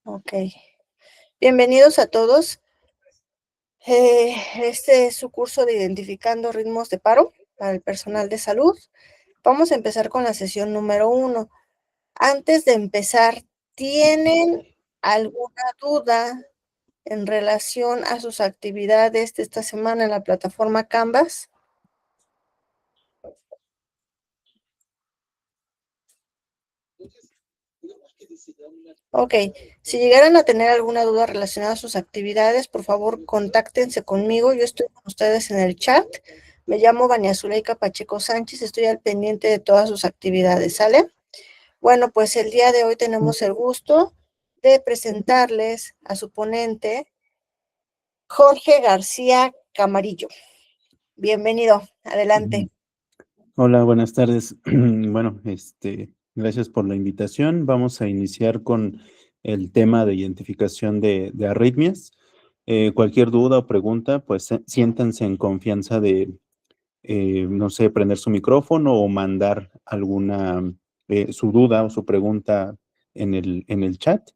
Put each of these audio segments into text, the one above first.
Ok. Bienvenidos a todos. Este es su curso de Identificando Ritmos de Paro para el personal de salud. Vamos a empezar con la sesión número 1. Antes de empezar, ¿tienen alguna duda en relación a sus actividades de esta semana en la plataforma Canvas? Ok, si llegaran a tener alguna duda relacionada a sus actividades, por favor, contáctense conmigo. Yo estoy con ustedes en el chat. Me llamo Vania Zuleika Pacheco Sánchez, estoy al pendiente de todas sus actividades, ¿sale? Bueno, pues el día de hoy tenemos el gusto de presentarles a su ponente, Jorge García Camarillo. Bienvenido, adelante. Hola, buenas tardes. Bueno, gracias por la invitación. Vamos a iniciar con el tema de identificación de arritmias. Cualquier duda o pregunta, pues siéntanse en confianza de, no sé, prender su micrófono o mandar su duda o su pregunta en el chat.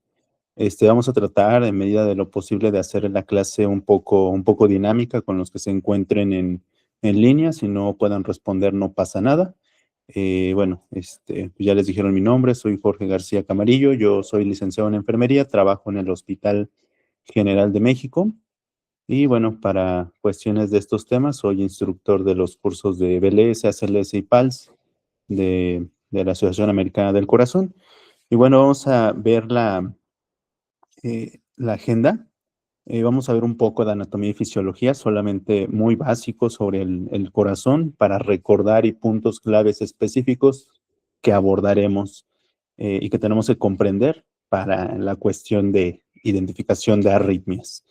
Vamos a tratar, en medida de lo posible, de hacer la clase un poco dinámica con los que se encuentren en línea. Si no puedan responder, no pasa nada. Bueno, ya les dijeron mi nombre, soy Jorge García Camarillo, yo soy licenciado en enfermería, trabajo en el Hospital General de México y bueno, para cuestiones de estos temas, soy instructor de los cursos de BLS, ACLS y PALS de la Asociación Americana del Corazón. Y bueno, vamos a ver la agenda. Vamos a ver un poco de anatomía y fisiología, solamente muy básico sobre el corazón para recordar y puntos claves específicos que abordaremos y que tenemos que comprender para la cuestión de identificación de arritmias.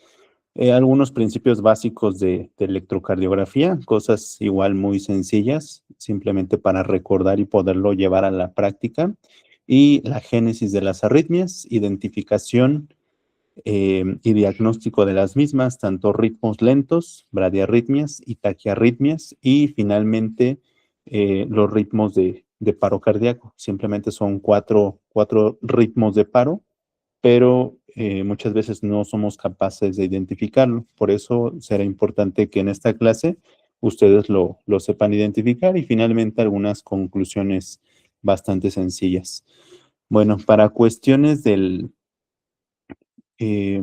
Algunos principios básicos de electrocardiografía, cosas igual muy sencillas, simplemente para recordar y poderlo llevar a la práctica. Y la génesis de las arritmias, identificación y diagnóstico de las mismas, tanto ritmos lentos, bradiarritmias y taquiarritmias, y finalmente los ritmos de paro cardíaco. Simplemente son cuatro ritmos de paro, pero muchas veces no somos capaces de identificarlo. Por eso será importante que en esta clase ustedes lo sepan identificar y finalmente algunas conclusiones bastante sencillas. Bueno, para cuestiones eh,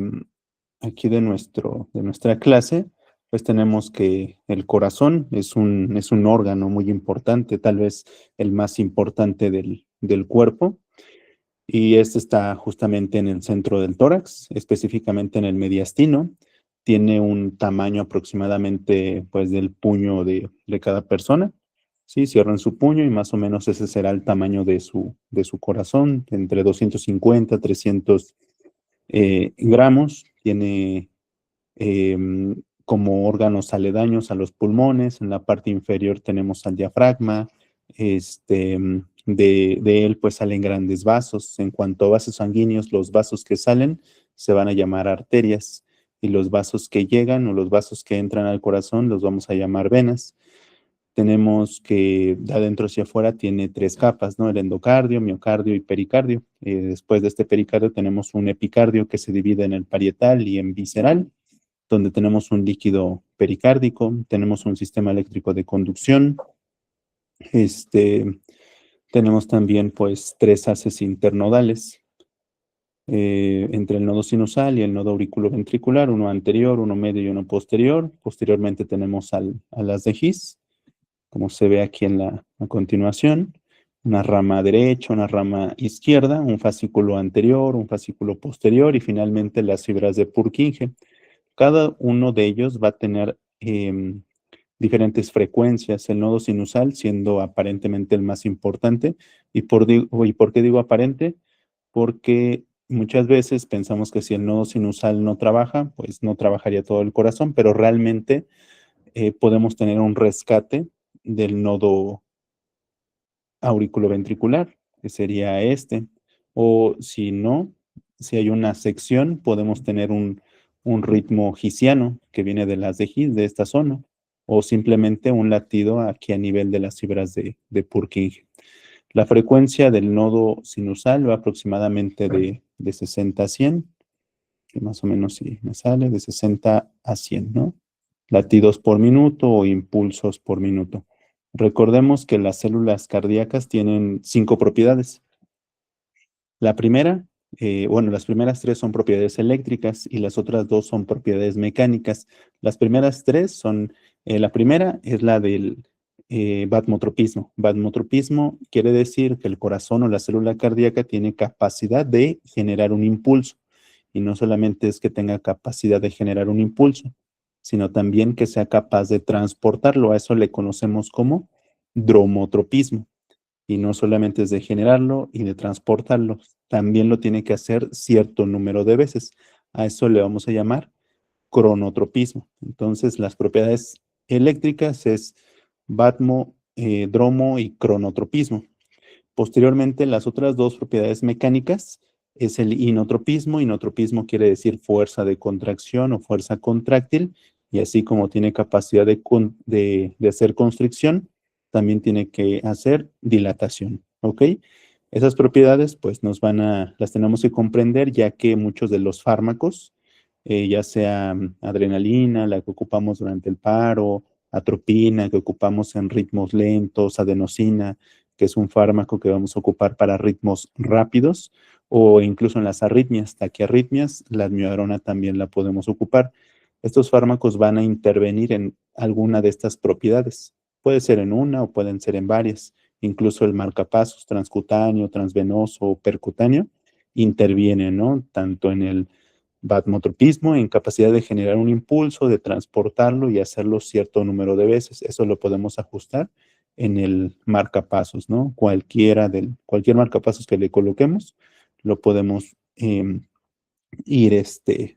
aquí de nuestra clase, pues tenemos que el corazón es un órgano muy importante, tal vez el más importante del cuerpo, y este está justamente en el centro del tórax, específicamente en el mediastino. Tiene un tamaño aproximadamente pues del puño de cada persona. Sí, cierran su puño y más o menos ese será el tamaño de su corazón, entre 250 300 gramos. Tiene como órganos aledaños a los pulmones. En la parte inferior tenemos al diafragma. De él pues salen grandes vasos. En cuanto a vasos sanguíneos, los vasos que salen se van a llamar arterias y los vasos que llegan o los vasos que entran al corazón los vamos a llamar venas. Tenemos que de adentro hacia afuera tiene tres capas, ¿no? El endocardio, miocardio y pericardio. Después de este pericardio tenemos un epicardio que se divide en el parietal y en visceral, donde tenemos un líquido pericárdico, tenemos un sistema eléctrico de conducción, tenemos también pues tres haces internodales entre el nodo sinusal y el nodo auriculoventricular, uno anterior, uno medio y uno posterior. Posteriormente tenemos a las de His, como se ve aquí a continuación, una rama derecha, una rama izquierda, un fascículo anterior, un fascículo posterior y finalmente las fibras de Purkinje. Cada uno de ellos va a tener diferentes frecuencias, el nodo sinusal siendo aparentemente el más importante. ¿Y por qué digo aparente? Porque muchas veces pensamos que si el nodo sinusal no trabaja, pues no trabajaría todo el corazón, pero realmente podemos tener un rescate del nodo auriculoventricular, que sería este. O si no, si hay una sección, podemos tener un ritmo gisiano que viene de las de His, de esta zona, o simplemente un latido aquí a nivel de las fibras de Purkinje. La frecuencia del nodo sinusal va aproximadamente de 60 a 100, que más o menos sí me sale de 60 a 100, ¿no? Latidos por minuto o impulsos por minuto. Recordemos que las células cardíacas tienen 5 propiedades. La primera, bueno, las primeras 3 son propiedades eléctricas y las otras 2 son propiedades mecánicas. Las primeras 3 son, la primera es la del vatmotropismo. Vatmotropismo quiere decir que el corazón o la célula cardíaca tiene capacidad de generar un impulso. Y no solamente es que tenga capacidad de generar un impulso, sino también que sea capaz de transportarlo. A eso le conocemos como dromotropismo. Y no solamente es de generarlo y de transportarlo, también lo tiene que hacer cierto número de veces. A eso le vamos a llamar cronotropismo. Entonces, las propiedades eléctricas es vatmo, dromo y cronotropismo. Posteriormente, las otras 2 propiedades mecánicas es el inotropismo. Inotropismo quiere decir fuerza de contracción o fuerza contráctil, y así como tiene capacidad de hacer constricción, también tiene que hacer dilatación, ¿ok? Esas propiedades, pues, las tenemos que comprender, ya que muchos de los fármacos, ya sea adrenalina, la que ocupamos durante el paro, atropina, que ocupamos en ritmos lentos, adenosina, que es un fármaco que vamos a ocupar para ritmos rápidos, o incluso en las arritmias, taquiarritmias, la amiodarona también la podemos ocupar. Estos fármacos van a intervenir en alguna de estas propiedades. Puede ser en una o pueden ser en varias. Incluso el marcapasos transcutáneo, transvenoso o percutáneo interviene, ¿no? Tanto en el vatmotropismo, en capacidad de generar un impulso, de transportarlo y hacerlo cierto número de veces. Eso lo podemos ajustar en el marcapasos, ¿no? Cualquier marcapasos que le coloquemos, lo podemos ir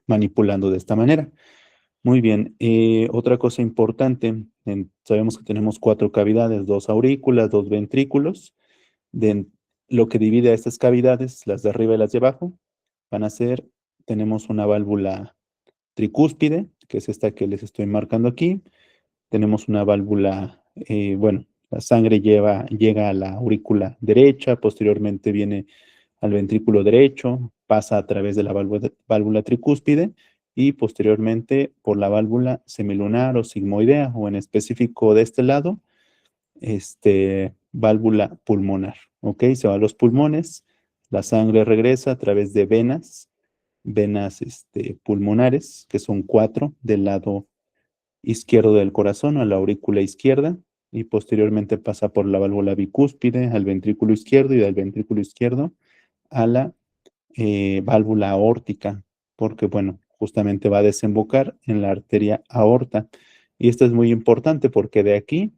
manipulando de esta manera. Muy bien, otra cosa importante, sabemos que tenemos 4 cavidades, 2 aurículas, 2 ventrículos. Lo que divide a estas cavidades, las de arriba y las de abajo, van a ser, tenemos una válvula tricúspide, que es esta que les estoy marcando aquí. Tenemos una válvula, bueno, la sangre llega a la aurícula derecha, posteriormente viene al ventrículo derecho, pasa a través de la válvula tricúspide y posteriormente por la válvula semilunar o sigmoidea, o en específico de este lado, válvula pulmonar, ¿ok? Se va a los pulmones, la sangre regresa a través de venas pulmonares, que son 4 del lado izquierdo del corazón a la aurícula izquierda, y posteriormente pasa por la válvula bicúspide al ventrículo izquierdo y del ventrículo izquierdo a la válvula aórtica, porque bueno, justamente va a desembocar en la arteria aorta. Y esto es muy importante porque de aquí,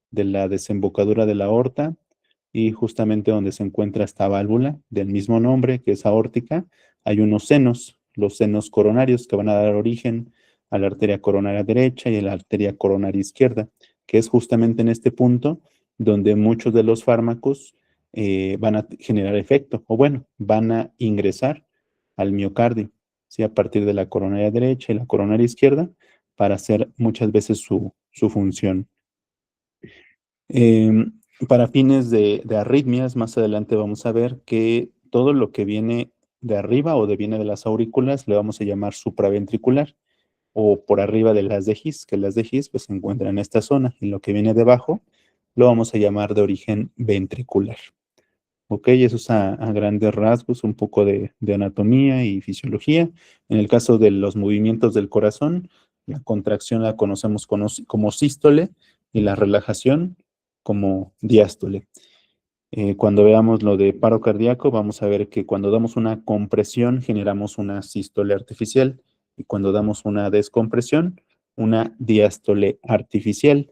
de la desembocadura de la aorta, y justamente donde se encuentra esta válvula del mismo nombre, que es aórtica, hay unos senos, los senos coronarios, que van a dar origen a la arteria coronaria derecha y a la arteria coronaria izquierda, que es justamente en este punto donde muchos de los fármacos van a generar efecto, o bueno, van a ingresar al miocardio, ¿sí? A partir de la coronaria derecha y la coronaria izquierda, para hacer muchas veces su función. Para fines de arritmias, más adelante vamos a ver que todo lo que viene de arriba o viene de las aurículas le vamos a llamar supraventricular, o por arriba de las de His, que las de His pues se encuentran en esta zona, y lo que viene debajo lo vamos a llamar de origen ventricular. Ok, eso es a grandes rasgos, un poco de anatomía y fisiología. En el caso de los movimientos del corazón, la contracción la conocemos como sístole y la relajación como diástole. Cuando veamos lo de paro cardíaco, vamos a ver que cuando damos una compresión generamos una sístole artificial, y cuando damos una descompresión, una diástole artificial.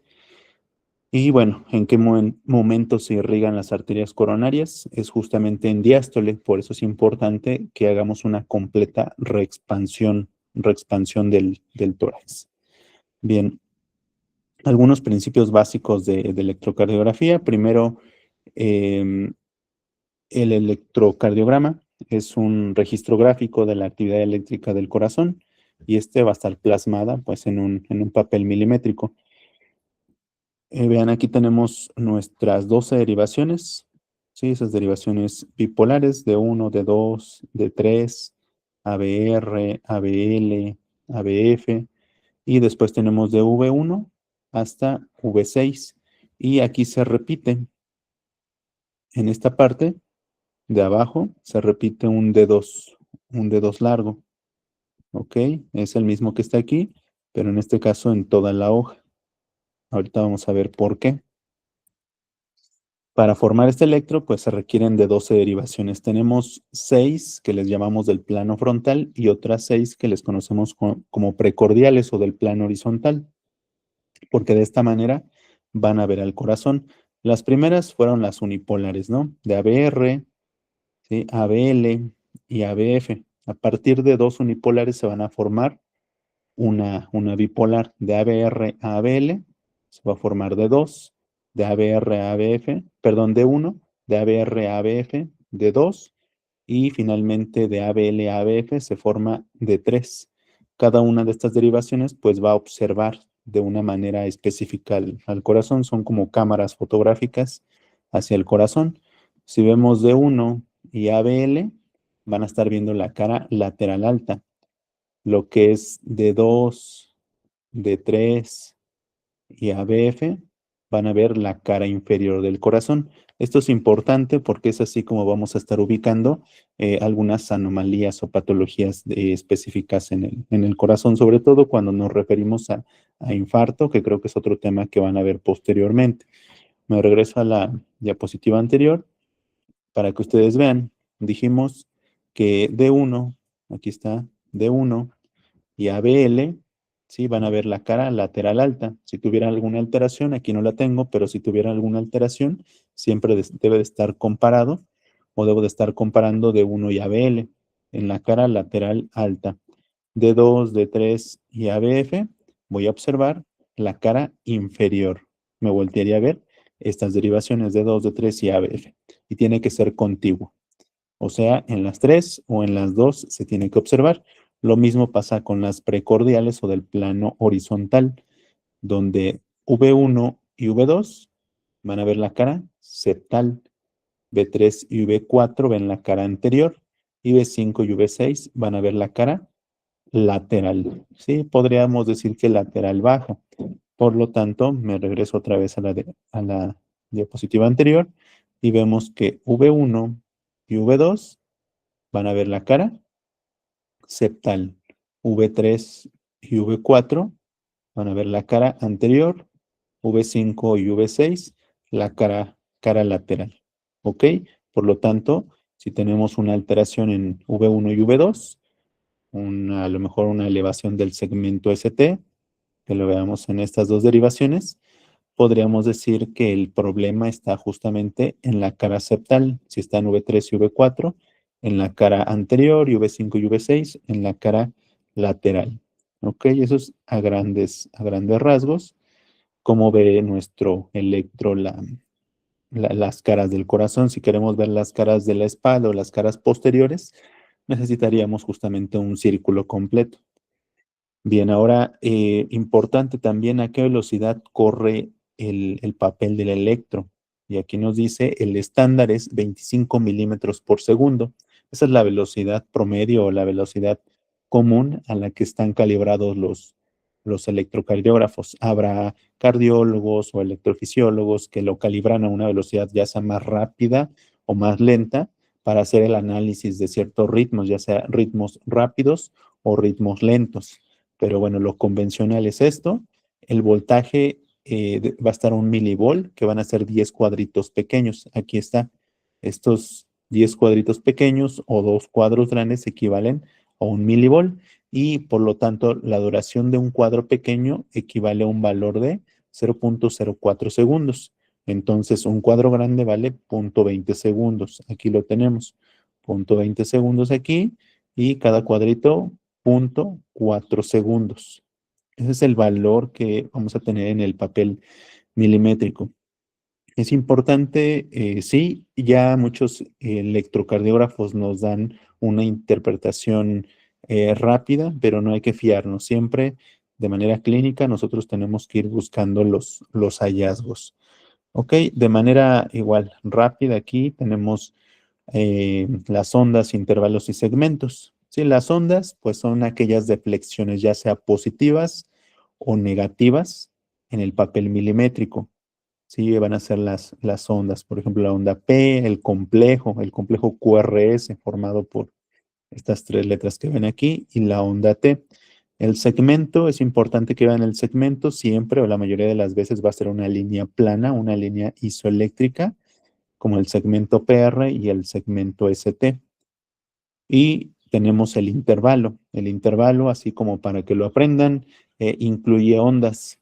Y bueno, ¿en qué momento se irrigan las arterias coronarias? Es justamente en diástole, por eso es importante que hagamos una completa reexpansión del tórax. Bien, algunos principios básicos de electrocardiografía. Primero, el electrocardiograma es un registro gráfico de la actividad eléctrica del corazón, y va a estar plasmada pues en un papel milimétrico. Vean, aquí tenemos nuestras 12 derivaciones ¿sí? Esas derivaciones bipolares de 1, de 2, de 3, ABR, ABL, ABF, y después tenemos de V1 hasta V6, y aquí se repite, en esta parte de abajo se repite un D2 largo, ¿ok? Es el mismo que está aquí, pero en este caso en toda la hoja. Ahorita vamos a ver por qué. Para formar este electro, pues se requieren de 12 derivaciones. Tenemos 6 que les llamamos del plano frontal y otras 6 que les conocemos como precordiales o del plano horizontal, porque de esta manera van a ver al corazón. Las primeras fueron las unipolares, ¿no? De ABR, ¿sí? ABL y ABF. A partir de dos unipolares se van a formar una bipolar. De ABR a ABL se va a formar de 2, de ABR a ABF, perdón, de 1, de ABR a ABF, de 2, y finalmente de ABL a ABF se forma de 3. Cada una de estas derivaciones pues va a observar de una manera específica al corazón, son como cámaras fotográficas hacia el corazón. Si vemos de 1 y ABL, van a estar viendo la cara lateral alta. Lo que es de 2, de 3 y ABF, van a ver la cara inferior del corazón. Esto es importante porque es así como vamos a estar ubicando algunas anomalías o patologías específicas en el corazón, sobre todo cuando nos referimos a infarto, que creo que es otro tema que van a ver posteriormente. Me regreso a la diapositiva anterior para que ustedes vean. Dijimos que D1, aquí está, D1 y ABL, ¿sí? Van a ver la cara lateral alta. Si tuviera alguna alteración, aquí no la tengo, pero si tuviera alguna alteración, siempre debe de estar comparado o debo de estar comparando D1 y ABL en la cara lateral alta. D2, D3 y ABF, voy a observar la cara inferior. Me voltearía a ver estas derivaciones D2, D3 y ABF. Y tiene que ser contiguo. O sea, en las 3 o en las 2 se tiene que observar. Lo mismo pasa con las precordiales o del plano horizontal, donde V1 y V2 van a ver la cara septal, V3 y V4 ven la cara anterior, y V5 y V6 van a ver la cara lateral. Sí, podríamos decir que lateral baja. Por lo tanto, me regreso otra vez a la diapositiva anterior y vemos que V1 y V2 van a ver la cara septal. V3 y V4 van a ver la cara anterior. V5 y V6 la cara lateral. ¿Ok? Por lo tanto, si tenemos una alteración en V1 y V2, a lo mejor una elevación del segmento ST, que lo veamos en estas dos derivaciones, podríamos decir que el problema está justamente en la cara septal, si está en V3 y V4, en la cara anterior, y V5 y V6, en la cara lateral. ¿Ok? Eso es a grandes rasgos, cómo ve nuestro electro las caras del corazón. Si queremos ver las caras de la espalda o las caras posteriores, necesitaríamos justamente un círculo completo. Bien, ahora importante también a qué velocidad corre el papel del electro. Y aquí nos dice el estándar es 25 milímetros por segundo. Esa es la velocidad promedio o la velocidad común a la que están calibrados los electrocardiógrafos. Habrá cardiólogos o electrofisiólogos que lo calibran a una velocidad ya sea más rápida o más lenta para hacer el análisis de ciertos ritmos, ya sea ritmos rápidos o ritmos lentos. Pero bueno, lo convencional es esto. El voltaje va a estar 1 milivolt, que van a ser 10 cuadritos pequeños. Aquí está. Estos 10 cuadritos pequeños o 2 cuadros grandes equivalen a 1 milivolt, y por lo tanto la duración de un cuadro pequeño equivale a un valor de 0.04 segundos. Entonces un cuadro grande vale 0.20 segundos. Aquí lo tenemos. 0.20 segundos aquí, y cada cuadrito 0.4 segundos. Ese es el valor que vamos a tener en el papel milimétrico. Es importante, sí, ya muchos electrocardiógrafos nos dan una interpretación rápida, pero no hay que fiarnos. Siempre de manera clínica nosotros tenemos que ir buscando los hallazgos. Ok, de manera igual rápida aquí tenemos las ondas, intervalos y segmentos. Sí, las ondas pues son aquellas deflexiones ya sea positivas o negativas en el papel milimétrico. Sí, van a ser las ondas, por ejemplo, la onda P, el complejo QRS formado por estas tres letras que ven aquí y la onda T. El segmento, es importante que vean el segmento siempre o la mayoría de las veces va a ser una línea plana, una línea isoeléctrica, como el segmento PR y el segmento ST. Y tenemos el intervalo. El intervalo, así como para que lo aprendan, incluye ondas.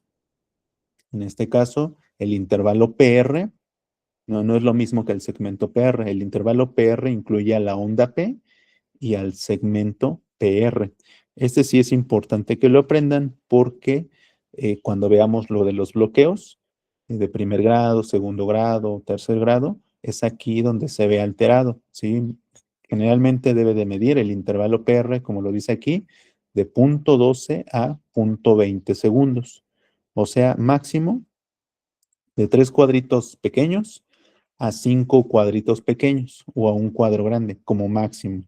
En este caso, el intervalo PR no es lo mismo que el segmento PR. El intervalo PR incluye a la onda P y al segmento PR. Este sí es importante que lo aprendan porque cuando veamos lo de los bloqueos de primer grado, segundo grado, tercer grado, es aquí donde se ve alterado, ¿sí? Generalmente debe de medir el intervalo PR, como lo dice aquí, de 0.12 a 0.20 segundos. O sea, máximo de 3 cuadritos pequeños a 5 cuadritos pequeños o a un cuadro grande como máximo.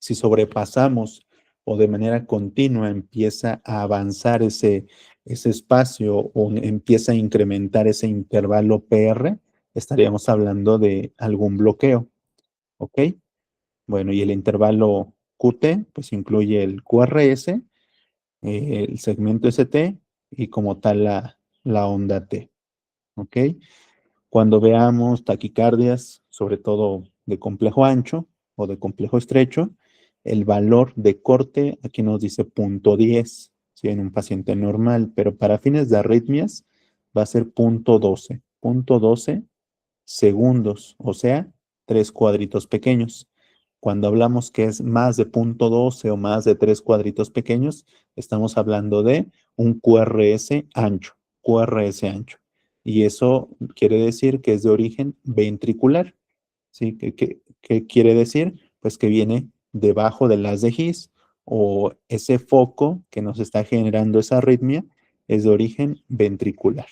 Si sobrepasamos o de manera continua empieza a avanzar ese espacio o empieza a incrementar ese intervalo PR, estaríamos hablando de algún bloqueo, ¿ok? Bueno, y el intervalo QT, pues incluye el QRS, el segmento ST y como tal la onda T, ¿ok? Cuando veamos taquicardias, sobre todo de complejo ancho o de complejo estrecho, el valor de corte aquí nos dice 0.10, ¿sí? En un paciente normal, pero para fines de arritmias va a ser 0.12 segundos, o sea, 3 cuadritos pequeños. Cuando hablamos que es más de 0.12 o más de 3 cuadritos pequeños, estamos hablando de un QRS ancho. Y eso quiere decir que es de origen ventricular. ¿Sí? ¿Qué quiere decir? Pues que viene debajo del haz de His o ese foco que nos está generando esa arritmia es de origen ventricular.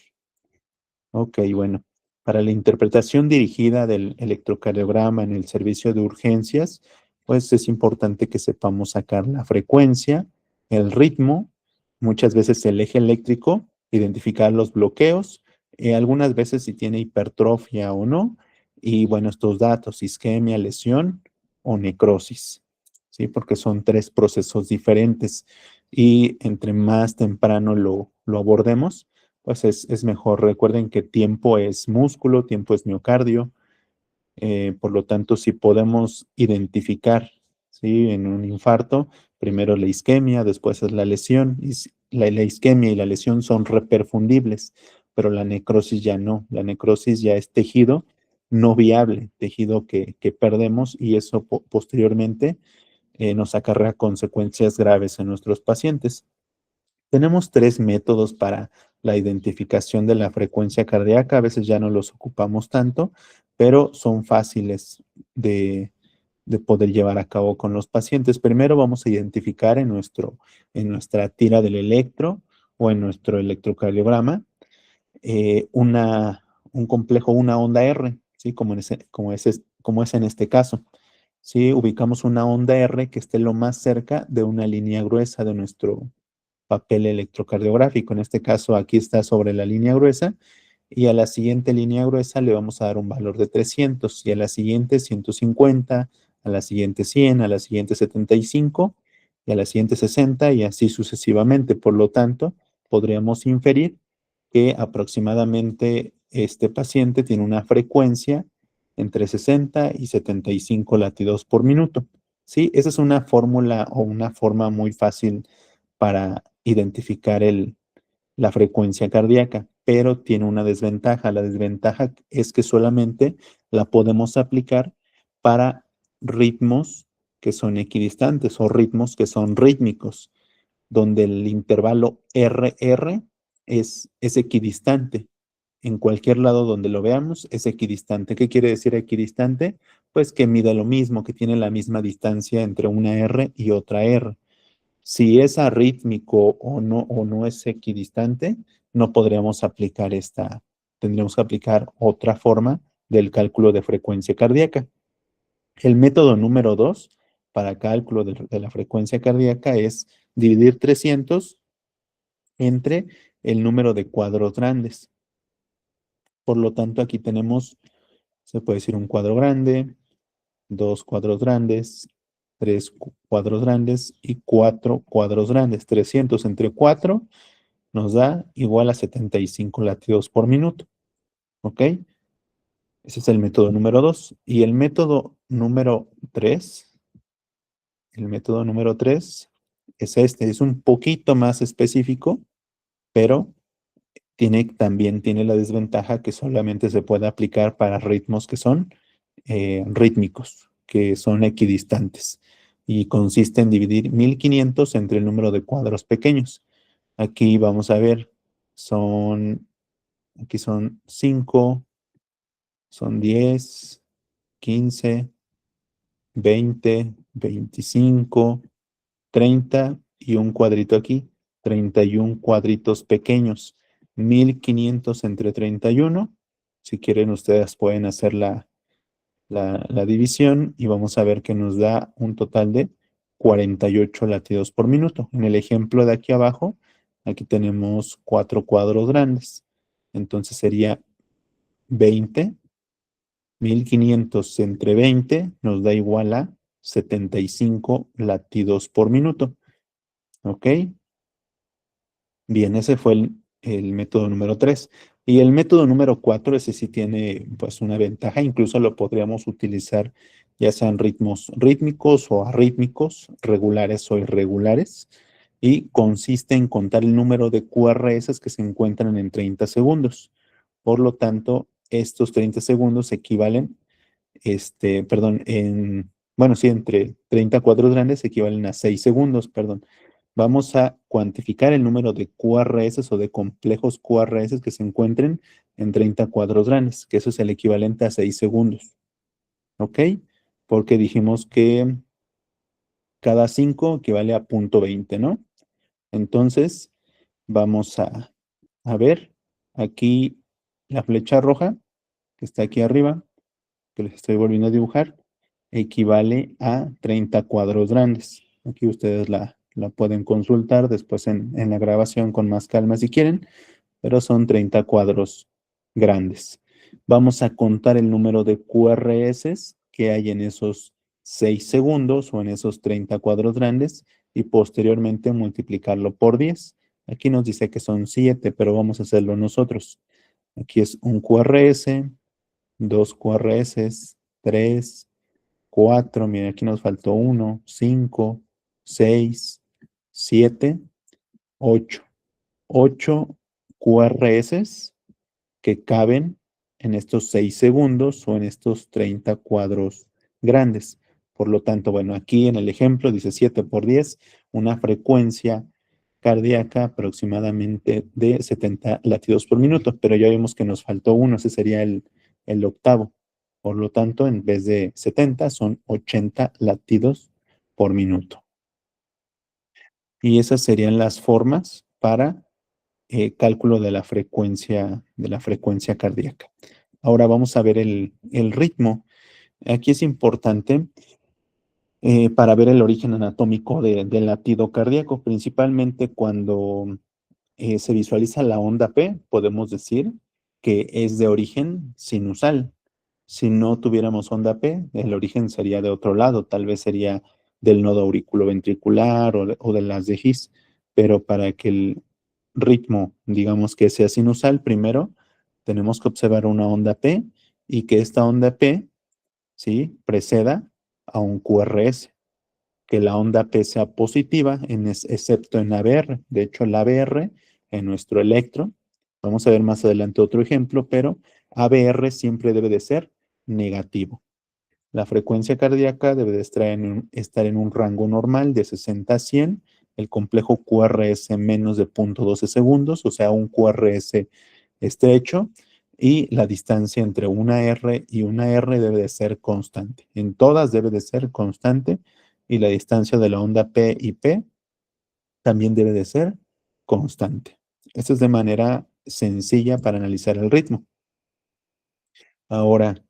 Ok, bueno. Para la interpretación dirigida del electrocardiograma en el servicio de urgencias, pues es importante que sepamos sacar la frecuencia, el ritmo, muchas veces el eje eléctrico, identificar los bloqueos, algunas veces si tiene hipertrofia o no, y bueno, estos datos, isquemia, lesión o necrosis, ¿sí? Porque son tres procesos diferentes y entre más temprano lo abordemos, pues es mejor. Recuerden que tiempo es músculo, tiempo es miocardio. Por lo tanto, si podemos identificar, ¿sí? En un infarto, primero la isquemia, después es la lesión. Y la isquemia y la lesión son reperfundibles, pero la necrosis ya no. La necrosis ya es tejido no viable, tejido que perdemos y eso posteriormente nos acarrea consecuencias graves en nuestros pacientes. Tenemos tres métodos para la identificación de la frecuencia cardíaca. A veces ya no los ocupamos tanto, pero son fáciles de poder llevar a cabo con los pacientes. Primero vamos a identificar en nuestra tira del electro o en nuestro electrocardiograma un complejo, una onda R, ¿sí? Como es en este caso. ¿Sí? Ubicamos una onda R que esté lo más cerca de una línea gruesa de nuestro papel electrocardiográfico. En este caso, aquí está sobre la línea gruesa y a la siguiente línea gruesa le vamos a dar un valor de 300 y a la siguiente 150, a la siguiente 100, a la siguiente 75 y a la siguiente 60 y así sucesivamente. Por lo tanto, podríamos inferir que aproximadamente este paciente tiene una frecuencia entre 60 y 75 latidos por minuto. ¿Sí? Esa es una fórmula o una forma muy fácil para identificar la frecuencia cardíaca, pero tiene una desventaja. La desventaja es que solamente la podemos aplicar para ritmos que son equidistantes o ritmos que son rítmicos, donde el intervalo RR es equidistante. En cualquier lado donde lo veamos es equidistante. ¿Qué quiere decir equidistante? Pues que mide lo mismo, que tiene la misma distancia entre una R y otra R. Si es arrítmico o no es equidistante, no podríamos aplicar tendríamos que aplicar otra forma del cálculo de frecuencia cardíaca. El método número 2 para cálculo de la frecuencia cardíaca es dividir 300 entre el número de cuadros grandes. Por lo tanto, aquí tenemos, se puede decir un cuadro grande, dos cuadros grandes, tres cuadros grandes y cuatro cuadros grandes. 300 entre 4 nos da igual a 75 latidos por minuto. ¿Ok? Ese es el método número 2. Y el método número 3 es este. Es un poquito más específico, pero también tiene la desventaja que solamente se puede aplicar para ritmos que son rítmicos, que son equidistantes. Y consiste en dividir 1500 entre el número de cuadros pequeños. Aquí vamos a ver, aquí son 5, son 10, 15, 20, 25, 30 y un cuadrito aquí, 31 cuadritos pequeños, 1500 entre 31. Si quieren, ustedes pueden hacer la división y vamos a ver que nos da un total de 48 latidos por minuto. En el ejemplo de aquí abajo, aquí tenemos 4 cuadros grandes. Entonces sería 20, 1500 entre 20 nos da igual a 75 latidos por minuto. ¿Ok? Bien, ese fue el método número 3. Y el método número 4, ese sí tiene pues una ventaja, incluso lo podríamos utilizar ya sean ritmos rítmicos o arrítmicos, regulares o irregulares, y consiste en contar el número de QRS que se encuentran en 30 segundos. Por lo tanto, estos 30 segundos equivalen, perdón, bueno, sí, entre 30 cuadros grandes equivalen a 6 segundos, perdón. Vamos a cuantificar el número de QRS o de complejos QRS que se encuentren en 30 cuadros grandes, que eso es el equivalente a 6 segundos. ¿Ok? Porque dijimos que cada 5 equivale a 0.20, ¿no? Entonces, vamos a ver aquí la flecha roja que está aquí arriba, que les estoy volviendo a dibujar, equivale a 30 cuadros grandes. Aquí ustedes la pueden consultar después en la grabación con más calma si quieren, pero son 30 cuadros grandes. Vamos a contar el número de QRS que hay en esos 6 segundos o en esos 30 cuadros grandes y posteriormente multiplicarlo por 10. Aquí nos dice que son 7, pero vamos a hacerlo nosotros. Aquí es un QRS, dos QRS, 3, 4, miren, aquí nos faltó 1, 5, 6, 7, 8. 8 QRS que caben en estos 6 segundos o en estos 30 cuadros grandes. Por lo tanto, bueno, aquí en el ejemplo dice 7 por 10, una frecuencia cardíaca aproximadamente de 70 latidos por minuto, pero ya vimos que nos faltó uno, ese sería el octavo. Por lo tanto, en vez de 70, son 80 latidos por minuto. Y esas serían las formas para cálculo de la frecuencia cardíaca. Ahora vamos a ver el ritmo. Aquí es importante para ver el origen anatómico del latido cardíaco, principalmente cuando se visualiza la onda P, podemos decir que es de origen sinusal. Si no tuviéramos onda P, el origen sería de otro lado, tal vez sería del nodo auriculoventricular o de las de His, pero para que el ritmo, digamos que sea sinusal, primero tenemos que observar una onda P y que esta onda P, ¿sí?, preceda a un QRS, que la onda P sea positiva, excepto en ABR. De hecho, el ABR en nuestro electro, vamos a ver más adelante otro ejemplo, pero ABR siempre debe de ser negativo. La frecuencia cardíaca debe de estar en un rango normal de 60 a 100, el complejo QRS menos de 0.12 segundos, o sea, un QRS estrecho, y la distancia entre una R y una R debe de ser constante. En todas debe de ser constante y la distancia de la onda P y P también debe de ser constante. Esto es de manera sencilla para analizar el ritmo. Ahora,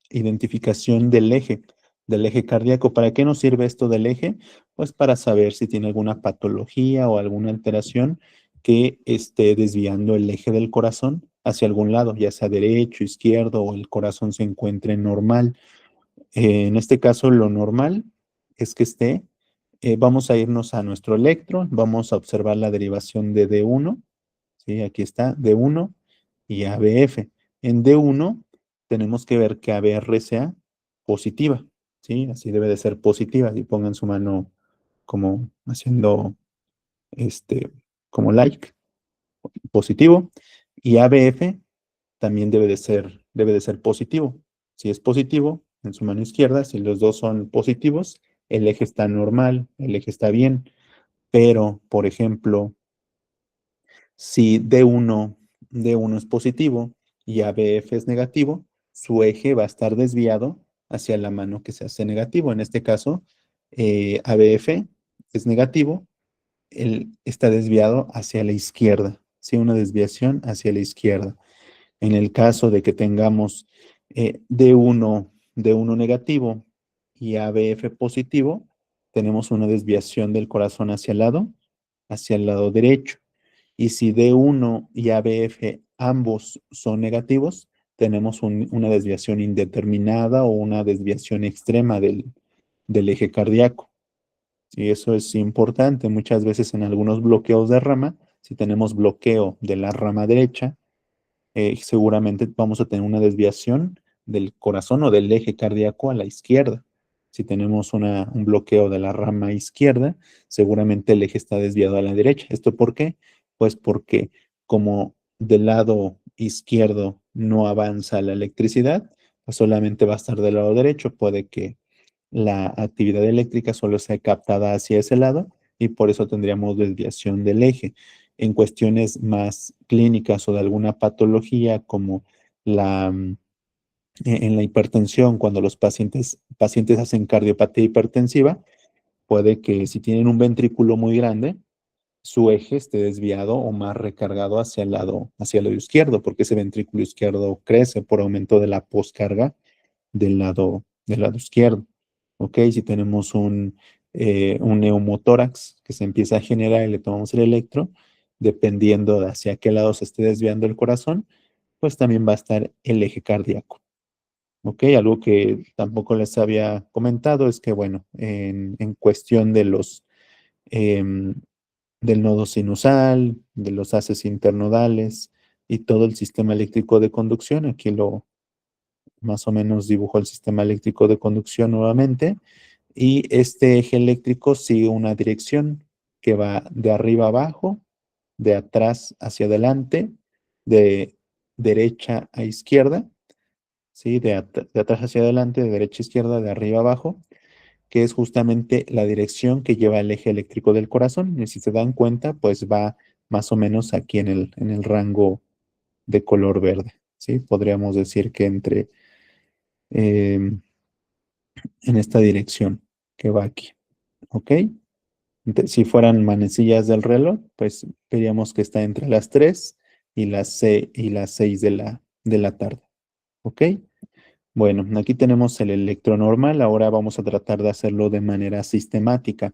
identificación del eje cardíaco. ¿Para qué nos sirve esto del eje? Pues para saber si tiene alguna patología o alguna alteración que esté desviando el eje del corazón hacia algún lado, ya sea derecho, izquierdo o el corazón se encuentre normal. En este caso, lo normal es que esté, vamos a irnos a nuestro electro, vamos a observar la derivación de D1, ¿sí? Aquí está D1 y ABF. En D1 tenemos que ver que ABR sea positiva, ¿sí? Así debe de ser positiva. Y pongan su mano como haciendo, este, como like, positivo. Y ABF también debe de ser positivo. Si es positivo, en su mano izquierda, si los dos son positivos, el eje está normal, el eje está bien. Pero, por ejemplo, si D1 es positivo y ABF es negativo, su eje va a estar desviado hacia la mano que se hace negativo. En este caso, ABF es negativo, él está desviado hacia la izquierda, ¿sí? Una desviación hacia la izquierda. En el caso de que tengamos D1 negativo y ABF positivo, tenemos una desviación del corazón hacia el lado derecho. Y si D1 y ABF ambos son negativos, tenemos una desviación indeterminada o una desviación extrema del eje cardíaco. Y eso es importante. Muchas veces en algunos bloqueos de rama, si tenemos bloqueo de la rama derecha, seguramente vamos a tener una desviación del corazón o del eje cardíaco a la izquierda. Si tenemos un bloqueo de la rama izquierda, seguramente el eje está desviado a la derecha. ¿Esto por qué? Pues porque como del lado izquierdo no avanza la electricidad, pues solamente va a estar del lado derecho. Puede que la actividad eléctrica solo sea captada hacia ese lado y por eso tendríamos desviación del eje. En cuestiones más clínicas o de alguna patología como en la hipertensión, cuando los pacientes hacen cardiopatía hipertensiva, puede que si tienen un ventrículo muy grande, su eje esté desviado o más recargado hacia el lado izquierdo, porque ese ventrículo izquierdo crece por aumento de la poscarga del lado izquierdo. ¿Ok? Si tenemos un neumotórax que se empieza a generar y le tomamos el electro, dependiendo de hacia qué lado se esté desviando el corazón, pues también va a estar el eje cardíaco. ¿Ok? Algo que tampoco les había comentado es que, bueno, en cuestión de em, del nodo sinusal, de los haces internodales y todo el sistema eléctrico de conducción, aquí más o menos dibujo el sistema eléctrico de conducción nuevamente, y este eje eléctrico sigue una dirección que va de arriba a abajo, de atrás hacia adelante, de derecha a izquierda, ¿sí? De atrás hacia adelante, de derecha a izquierda, de arriba a abajo, que es justamente la dirección que lleva el eje eléctrico del corazón. Y si se dan cuenta, pues va más o menos aquí en el rango de color verde, ¿sí? Podríamos decir que em, en esta dirección que va aquí, ¿ok? Si fueran manecillas del reloj, pues veríamos que está entre las 3 y las 6 de la tarde, ¿ok? Bueno, aquí tenemos el electro normal, ahora vamos a tratar de hacerlo de manera sistemática.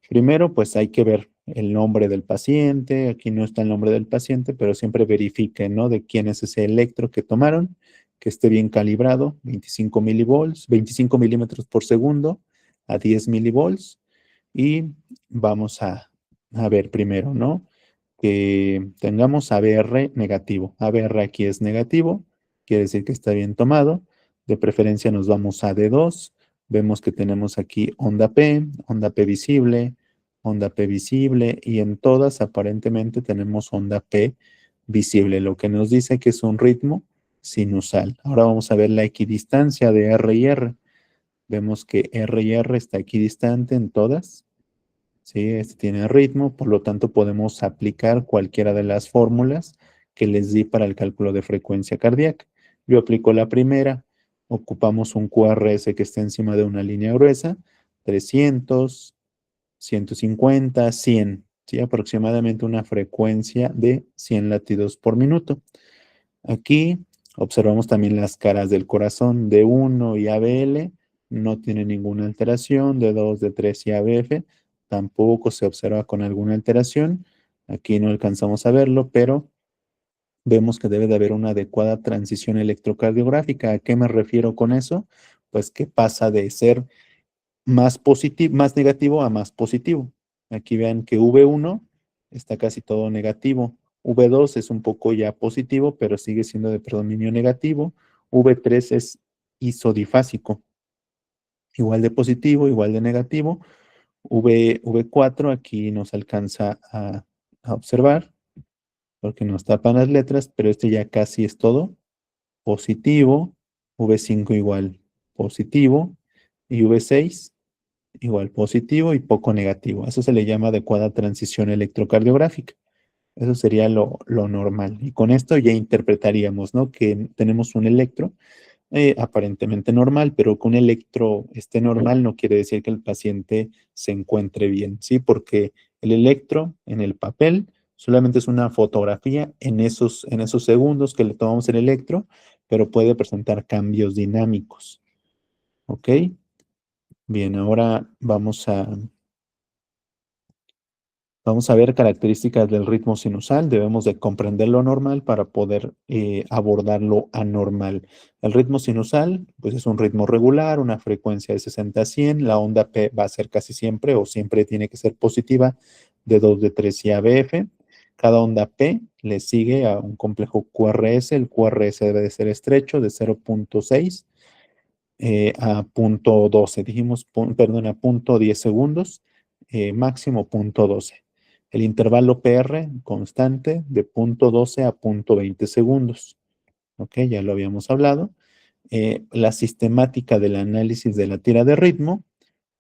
Primero, pues hay que ver el nombre del paciente, aquí no está el nombre del paciente, pero siempre verifiquen, ¿no? De quién es ese electro que tomaron, que esté bien calibrado, 25 milivolts, 25 milímetros por segundo a 10 milivolts. Y vamos a ver primero, ¿no? Que tengamos ABR negativo. ABR aquí es negativo, quiere decir que está bien tomado. De preferencia nos vamos a D2. Vemos que tenemos aquí onda P visible y en todas aparentemente tenemos onda P visible, lo que nos dice que es un ritmo sinusal. Ahora vamos a ver la equidistancia de R y R. Vemos que R y R está equidistante en todas. ¿Sí? Este tiene ritmo, por lo tanto podemos aplicar cualquiera de las fórmulas que les di para el cálculo de frecuencia cardíaca. Yo aplico la primera, ocupamos un QRS que está encima de una línea gruesa, 300, 150, 100. ¿sí? Aproximadamente una frecuencia de 100 latidos por minuto. Aquí observamos también las caras del corazón de 1 y ABL, no tiene ninguna alteración, de 2, de 3 y ABF, tampoco se observa con alguna alteración. Aquí no alcanzamos a verlo, pero vemos que debe de haber una adecuada transición electrocardiográfica. ¿A qué me refiero con eso? Pues que pasa de ser más positivo, más negativo a más positivo. Aquí vean que V1 está casi todo negativo. V2 es un poco ya positivo, pero sigue siendo de predominio negativo. V3 es isodifásico, igual de positivo, igual de negativo. V4 aquí nos alcanza a observar, porque nos tapan las letras, pero este ya casi es todo positivo. V5 igual positivo. Y V6 igual positivo y poco negativo. Eso se le llama adecuada transición electrocardiográfica. Eso sería lo normal. Y con esto ya interpretaríamos, ¿no? Que tenemos un electro aparentemente normal, pero que un electro esté normal no quiere decir que el paciente se encuentre bien, ¿sí? Porque el electro en el papel solamente es una fotografía en esos segundos que le tomamos el electro, pero puede presentar cambios dinámicos, ¿ok? Bien, ahora vamos a ver características del ritmo sinusal. Debemos de comprender lo normal para poder abordar lo anormal. El ritmo sinusal, pues es un ritmo regular, una frecuencia de 60 a 100. La onda P va a ser casi siempre o siempre tiene que ser positiva de 2 de 3 y ABF. Cada onda P le sigue a un complejo QRS. El QRS debe de ser estrecho de 0.6 a punto 12. Dijimos, perdón, a punto 10 segundos, máximo punto 12. El intervalo PR constante de punto 12 a punto 20 segundos. Ok, ya lo habíamos hablado. La sistemática del análisis de la tira de ritmo,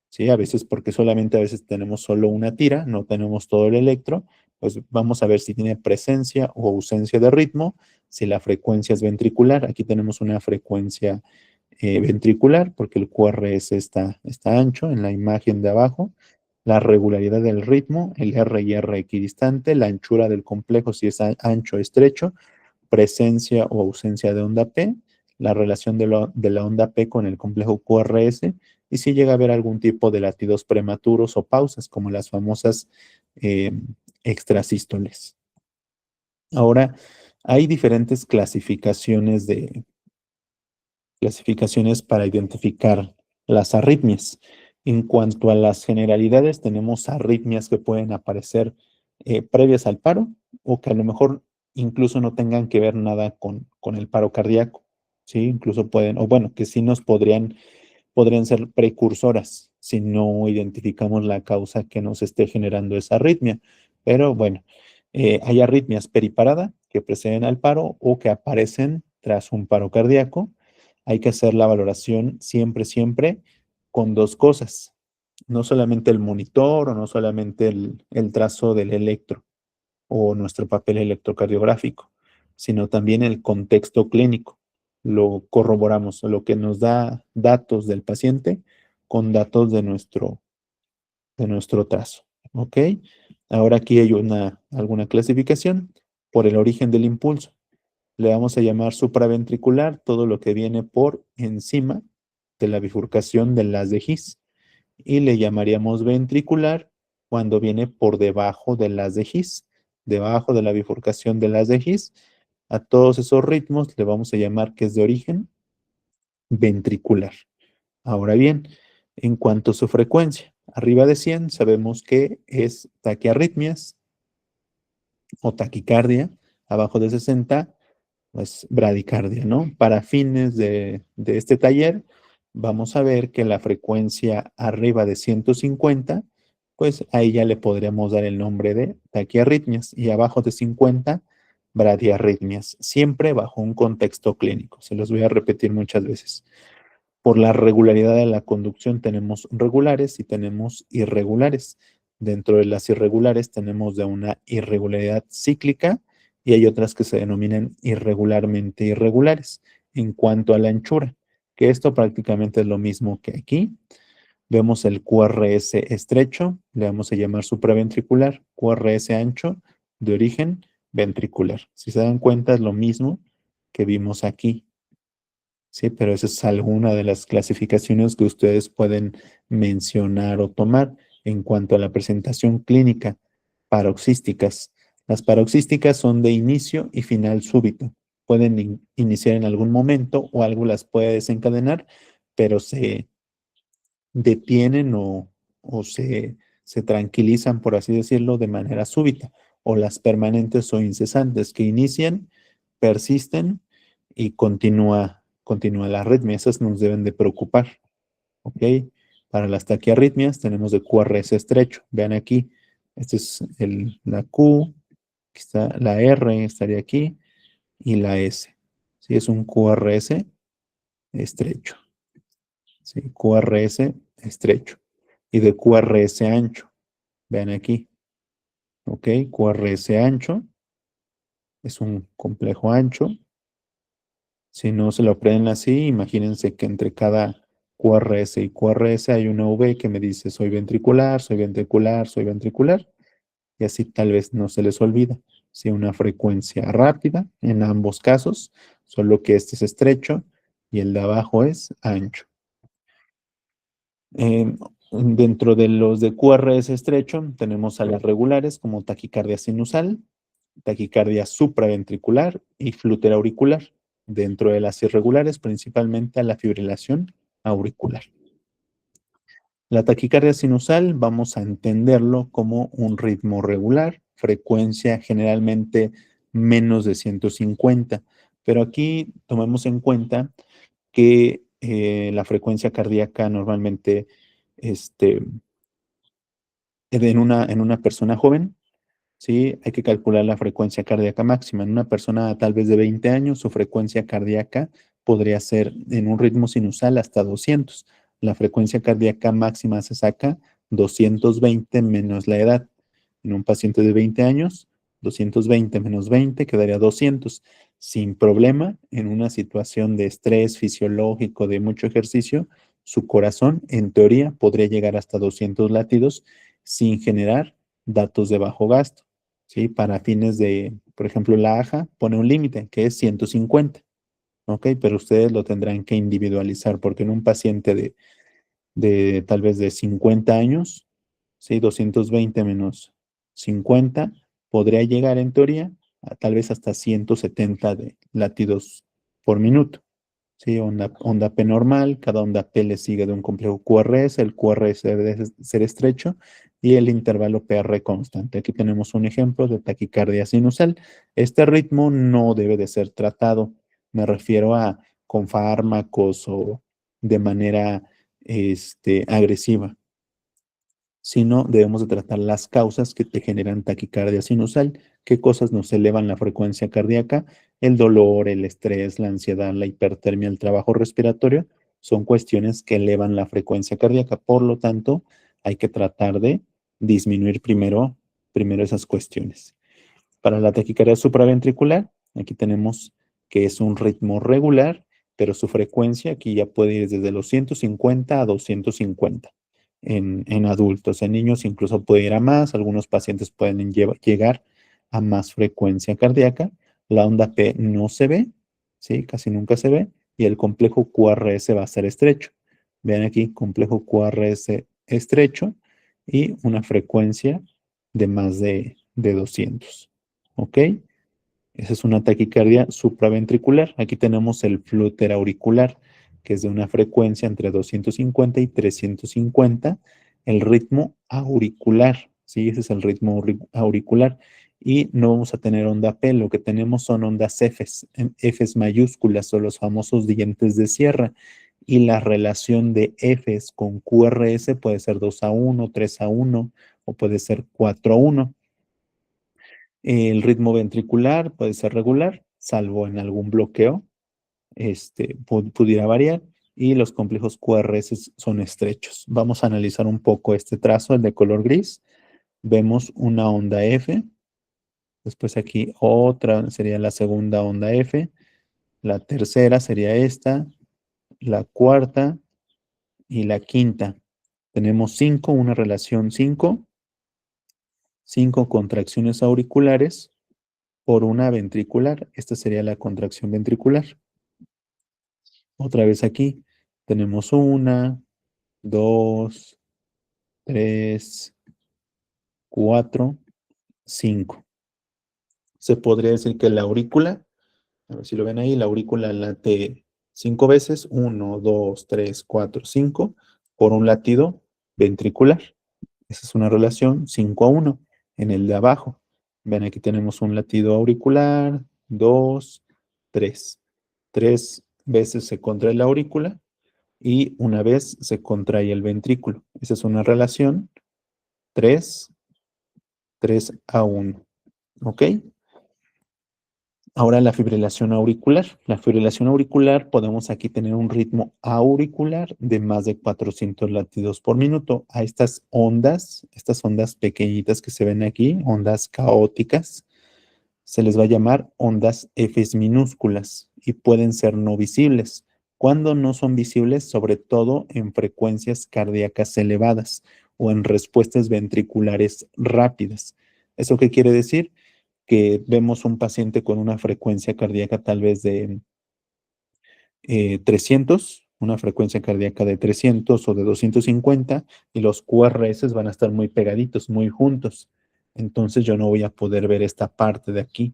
¿sí? A veces porque solamente a veces tenemos solo una tira, no tenemos todo el electro, pues vamos a ver si tiene presencia o ausencia de ritmo, si la frecuencia es ventricular. Aquí tenemos una frecuencia ventricular porque el QRS está ancho en la imagen de abajo. La regularidad del ritmo, el R y R equidistante, la anchura del complejo si es ancho o estrecho, presencia o ausencia de onda P, la relación de la onda P con el complejo QRS y si llega a haber algún tipo de latidos prematuros o pausas, como las famosas eh, extrasístoles. Ahora, hay diferentes clasificaciones para identificar las arritmias. En cuanto a las generalidades, tenemos arritmias que pueden aparecer previas al paro o que a lo mejor incluso no tengan que ver nada con el paro cardíaco, ¿sí? Incluso pueden, o bueno, que sí nos podrían ser precursoras si no identificamos la causa que nos esté generando esa arritmia. Pero bueno, hay arritmias periparada que preceden al paro o que aparecen tras un paro cardíaco. Hay que hacer la valoración siempre, siempre con dos cosas. No solamente el monitor o no solamente el trazo del electro o nuestro papel electrocardiográfico, sino también el contexto clínico. Lo corroboramos, lo que nos da datos del paciente con datos de nuestro trazo. ¿Ok? Ahora aquí hay alguna clasificación por el origen del impulso. Le vamos a llamar supraventricular todo lo que viene por encima de la bifurcación del haz de His. Y le llamaríamos ventricular cuando viene por debajo del haz de His, debajo de la bifurcación del haz de His. A todos esos ritmos le vamos a llamar que es de origen ventricular. Ahora bien, en cuanto a su frecuencia, arriba de 100 sabemos que es taquiarritmias o taquicardia, abajo de 60 pues bradicardia, ¿no? Para fines de este taller, vamos a ver que la frecuencia arriba de 150, pues ahí ya le podríamos dar el nombre de taquiarritmias y abajo de 50, bradiarritmias, siempre bajo un contexto clínico. Se los voy a repetir muchas veces. Por la regularidad de la conducción tenemos regulares y tenemos irregulares. Dentro de las irregulares tenemos de una irregularidad cíclica y hay otras que se denominan irregularmente irregulares. En cuanto a la anchura, que esto prácticamente es lo mismo que aquí, Vemos el QRS estrecho, le vamos a llamar supraventricular, QRS ancho de origen ventricular. Si se dan cuenta es lo mismo que vimos aquí. Sí, pero esa es alguna de las clasificaciones que ustedes pueden mencionar o tomar en cuanto a la presentación clínica. Paroxísticas. Las paroxísticas son de inicio y final súbito. Pueden iniciar en algún momento o algo las puede desencadenar, pero se detienen o se tranquilizan, por así decirlo, de manera súbita. O las permanentes o incesantes que inician, persisten y continúa la arritmia. Esas nos deben de preocupar, ¿ok? Para las taquiarritmias tenemos de QRS estrecho. Vean aquí, esta es la Q, aquí está la R, estaría aquí, y la S. Sí, es un QRS estrecho. Sí, QRS estrecho. Y de QRS ancho. Vean aquí, ¿ok? QRS ancho es un complejo ancho. Si no se lo aprenden así, imagínense que entre cada QRS y QRS hay una V que me dice soy ventricular, soy ventricular, soy ventricular, y así tal vez no se les olvida. Si una frecuencia rápida en ambos casos, solo que este es estrecho y el de abajo es ancho. Dentro de los de QRS estrecho tenemos a las regulares como taquicardia sinusal, taquicardia supraventricular y flúter auricular. Dentro de las irregulares, principalmente a la fibrilación auricular. La taquicardia sinusal vamos a entenderlo como un ritmo regular, frecuencia generalmente menos de 150, pero aquí tomemos en cuenta que la frecuencia cardíaca normalmente en una persona joven, ¿sí? Hay que calcular la frecuencia cardíaca máxima. En una persona tal vez de 20 años, su frecuencia cardíaca podría ser en un ritmo sinusal hasta 200. La frecuencia cardíaca máxima se saca 220 menos la edad. En un paciente de 20 años, 220 menos 20 quedaría 200. Sin problema, en una situación de estrés fisiológico, de mucho ejercicio, su corazón, en teoría, podría llegar hasta 200 latidos sin generar datos de bajo gasto. ¿Sí? Para fines de, por ejemplo, la AJA pone un límite que es 150, ¿ok? Pero ustedes lo tendrán que individualizar porque en un paciente de tal vez de 50 años, ¿sí? 220 menos 50 podría llegar en teoría a tal vez hasta 170 de latidos por minuto. Sí, onda P normal, cada onda P le sigue de un complejo QRS, el QRS debe ser estrecho y el intervalo PR constante. Aquí tenemos un ejemplo de taquicardia sinusal. Este ritmo no debe de ser tratado, me refiero a con fármacos o de manera agresiva, sino debemos de tratar las causas que te generan taquicardia sinusal. ¿Qué cosas nos elevan la frecuencia cardíaca? El dolor, el estrés, la ansiedad, la hipertermia, el trabajo respiratorio, son cuestiones que elevan la frecuencia cardíaca. Por lo tanto, hay que tratar de disminuir primero esas cuestiones. Para la taquicardia supraventricular, aquí tenemos que es un ritmo regular, pero su frecuencia aquí ya puede ir desde los 150 a 250 en adultos. En niños incluso puede ir a más, algunos pacientes pueden llegar a más frecuencia cardíaca. La onda P no se ve, ¿sí? Casi nunca se ve, y el complejo QRS va a ser estrecho. Vean aquí, complejo QRS estrecho y una frecuencia de más de 200. ¿Ok? Esa es una taquicardia supraventricular. Aquí tenemos el flúter auricular, que es de una frecuencia entre 250 y 350, el ritmo auricular, ¿sí? Ese es el ritmo auricular. Y no vamos a tener onda P, lo que tenemos son ondas Fs, Fs mayúsculas, son los famosos dientes de sierra. Y la relación de Fs con QRS puede ser 2:1, 3:1 o puede ser 4:1. El ritmo ventricular puede ser regular, salvo en algún bloqueo, pudiera variar, y los complejos QRS son estrechos. Vamos a analizar un poco este trazo, el de color gris. Vemos una onda F, después aquí otra sería la segunda onda F, la tercera sería esta, la cuarta y la quinta. Tenemos 5, una relación 5, 5 contracciones auriculares por una ventricular. Esta sería la contracción ventricular. Otra vez aquí tenemos 1, 2, 3, 4, 5. Se podría decir que la aurícula, a ver si lo ven ahí, la aurícula late 5 veces, 1, 2, 3, 4, 5, por un latido ventricular. Esa es una relación 5:1 en el de abajo. Ven, aquí tenemos un latido auricular, 2, 3. 3 veces se contrae la aurícula y una vez se contrae el ventrículo. Esa es una relación 3, 3:1. ¿Ok? Ahora la fibrilación auricular. La fibrilación auricular podemos aquí tener un ritmo auricular de más de 400 latidos por minuto. A estas ondas pequeñitas que se ven aquí, ondas caóticas, se les va a llamar ondas Fs minúsculas y pueden ser no visibles. Cuando no son visibles, sobre todo en frecuencias cardíacas elevadas o en respuestas ventriculares rápidas. ¿Eso qué quiere decir? Que vemos un paciente con una frecuencia cardíaca tal vez de 300, una frecuencia cardíaca de 300 o de 250, y los QRS van a estar muy pegaditos, muy juntos. Entonces yo no voy a poder ver esta parte de aquí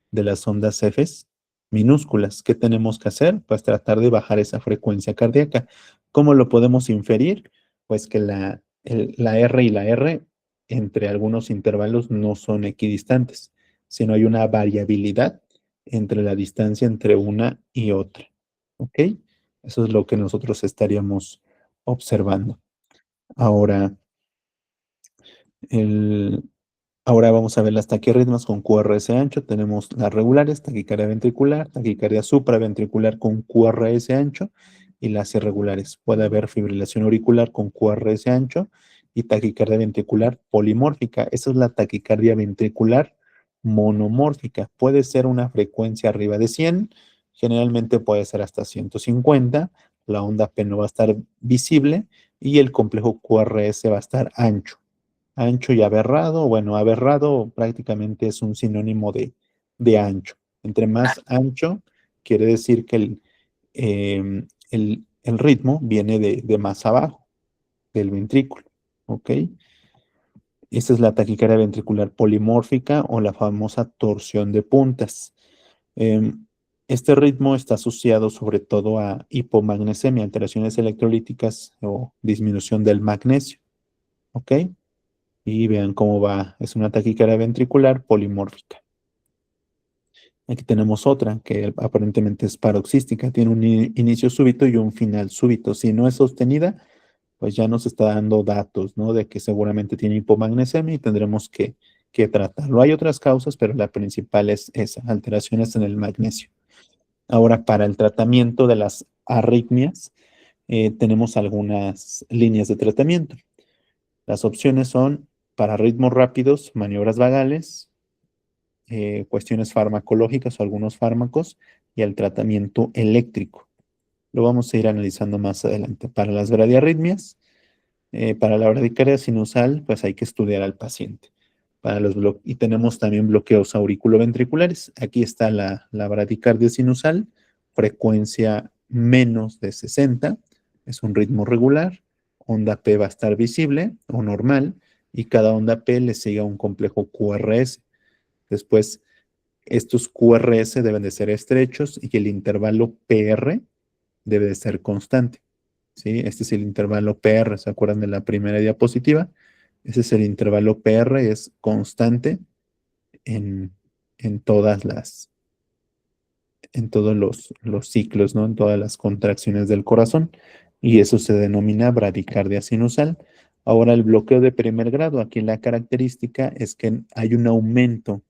de las ondas Fs minúsculas. ¿Qué tenemos que hacer? Pues tratar de bajar esa frecuencia cardíaca. ¿Cómo lo podemos inferir? Pues que la R y la R entre algunos intervalos no son equidistantes, sino hay una variabilidad entre la distancia entre una y otra. ¿Ok? Eso es lo que nosotros estaríamos observando. Ahora, el, Ahora vamos a ver las taquiarritmias con QRS ancho. Tenemos las regulares, taquicardia ventricular, taquicardia supraventricular con QRS ancho y las irregulares. Puede haber fibrilación auricular con QRS ancho y taquicardia ventricular polimórfica. Esa es la taquicardia ventricular monomórfica. Puede ser una frecuencia arriba de 100, generalmente puede ser hasta 150. La onda P no va a estar visible y el complejo QRS va a estar ancho. Ancho y aberrado, bueno, aberrado prácticamente es un sinónimo de ancho. Entre más ancho, quiere decir que el ritmo viene de más abajo, del ventrículo, ¿ok? Esta es la taquicardia ventricular polimórfica o la famosa torsión de puntas. Este ritmo está asociado sobre todo a hipomagnesemia, alteraciones electrolíticas o disminución del magnesio, ¿ok? Y vean cómo va. Es una taquicardia ventricular polimórfica. Aquí tenemos otra que aparentemente es paroxística. Tiene un inicio súbito y un final súbito. Si no es sostenida, pues ya nos está dando datos, ¿no? De que seguramente tiene hipomagnesemia y tendremos que tratarlo. Hay otras causas, pero la principal es esa, alteraciones en el magnesio. Ahora, para el tratamiento de las arritmias, tenemos algunas líneas de tratamiento. Las opciones son para ritmos rápidos, maniobras vagales, cuestiones farmacológicas o algunos fármacos y el tratamiento eléctrico. Lo vamos a ir analizando más adelante. Para las bradiarritmias, para la bradicardia sinusal, pues hay que estudiar al paciente. Y tenemos también bloqueos auriculoventriculares. Aquí está la bradicardia sinusal, frecuencia menos de 60, es un ritmo regular, onda P va a estar visible o normal, y cada onda P le sigue a un complejo QRS. Después, estos QRS deben de ser estrechos y el intervalo PR debe de ser constante. ¿Sí? Este es el intervalo PR, ¿se acuerdan de la primera diapositiva? Ese es el intervalo PR, es constante en, en en todos los ciclos, ¿no? En todas las contracciones del corazón. Y eso se denomina bradicardia sinusal. Ahora, el bloqueo de primer grado, aquí la característica es que hay un aumento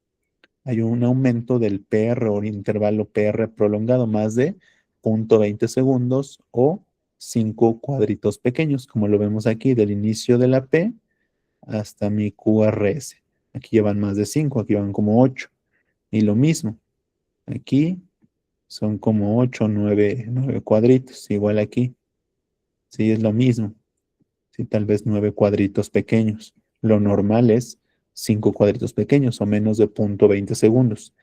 del PR o intervalo PR prolongado, más de 0.20 segundos o 5 cuadritos pequeños, como lo vemos aquí, del inicio de la P hasta mi QRS. Aquí llevan más de 5, aquí van como 8. Y lo mismo, aquí son como 8, 9 cuadritos, igual aquí. Sí, es lo mismo. ¿sí? Tal vez 9 cuadritos pequeños. Lo normal es 5 cuadritos pequeños o menos de 0,20 segundos.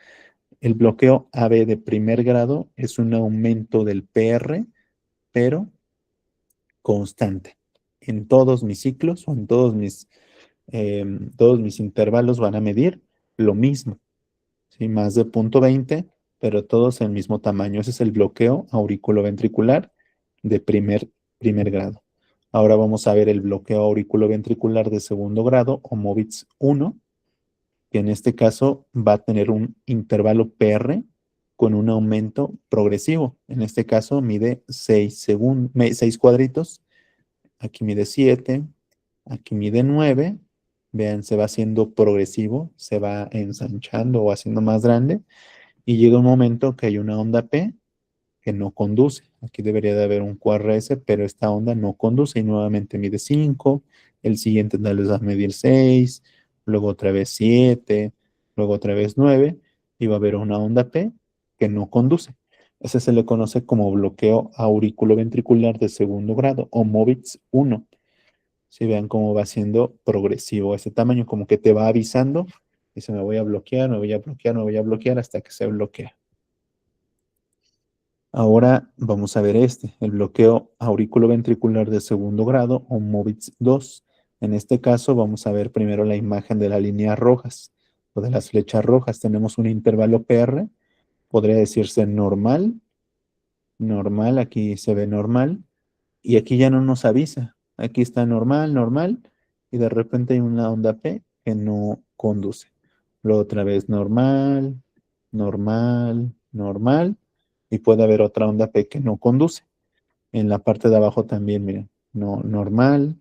El bloqueo AB de primer grado es un aumento del PR, pero constante. En todos mis ciclos o en todos mis intervalos van a medir lo mismo, ¿sí? Más de 0,20, pero todos el mismo tamaño. Ese es el bloqueo auriculoventricular de primer grado. Ahora vamos a ver el bloqueo auriculoventricular de segundo grado o MOVITS 1, que en este caso va a tener un intervalo PR con un aumento progresivo. En este caso mide 6 cuadritos, aquí mide 7, aquí mide 9. Vean, se va haciendo progresivo, se va ensanchando o haciendo más grande y llega un momento que hay una onda P que no conduce. Aquí debería de haber un QRS, pero esta onda no conduce y nuevamente mide 5, el siguiente tal vez va a medir 6, luego otra vez 7, luego otra vez 9 y va a haber una onda P que no conduce. Ese se le conoce como bloqueo auriculoventricular de segundo grado o MOVITS 1. Si vean cómo va siendo progresivo ese tamaño, como que te va avisando, dice me voy a bloquear, me voy a bloquear, me voy a bloquear hasta que se bloquea. Ahora vamos a ver el bloqueo auriculoventricular de segundo grado o MOVITS 2. En este caso vamos a ver primero la imagen de las líneas rojas o de las flechas rojas. Tenemos un intervalo PR, podría decirse normal, normal, aquí se ve normal, y aquí ya no nos avisa. Aquí está normal, normal, y de repente hay una onda P que no conduce. Luego otra vez normal, normal, normal, y puede haber otra onda P que no conduce. En la parte de abajo también, miren, no, normal,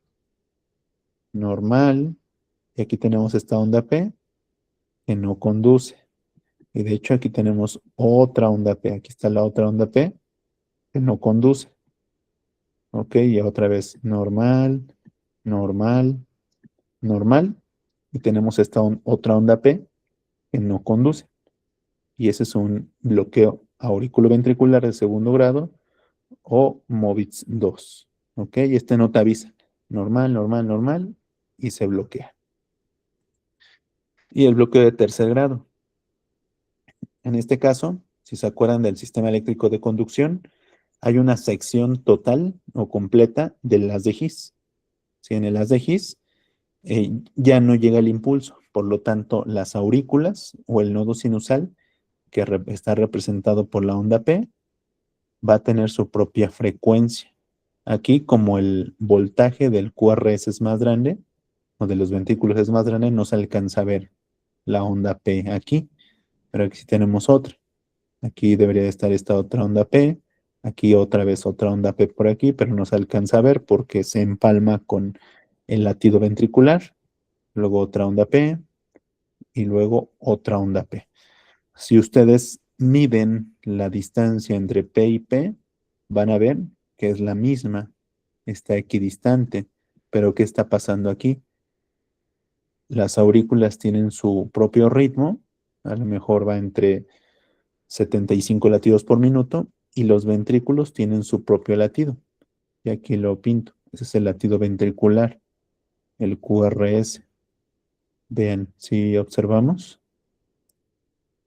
normal, y aquí tenemos esta onda P que no conduce. Y de hecho aquí tenemos otra onda P, aquí está la otra onda P que no conduce. Ok, y otra vez normal, normal, normal, y tenemos esta otra onda P que no conduce. Y ese es un bloqueo auriculoventricular de segundo grado o MOVITS 2. ¿Ok? Y este no te avisa. Normal, normal, normal, y se bloquea. Y el bloqueo de tercer grado. En este caso, si se acuerdan del sistema eléctrico de conducción, hay una sección total o completa del haz de His. Si en el haz de His ya no llega el impulso, por lo tanto, las aurículas o el nodo sinusal, que está representado por la onda P, va a tener su propia frecuencia. Aquí, como el voltaje del QRS es más grande, o de los ventrículos es más grande, no se alcanza a ver la onda P aquí, pero aquí sí tenemos otra. Aquí debería estar esta otra onda P, aquí otra vez otra onda P por aquí, pero no se alcanza a ver porque se empalma con el latido ventricular, luego otra onda P y luego otra onda P. Si ustedes miden la distancia entre P y P, van a ver que es la misma, está equidistante, pero ¿qué está pasando aquí? Las aurículas tienen su propio ritmo, a lo mejor va entre 75 latidos por minuto, y los ventrículos tienen su propio latido. Y aquí lo pinto, ese es el latido ventricular, el QRS. Vean, si observamos,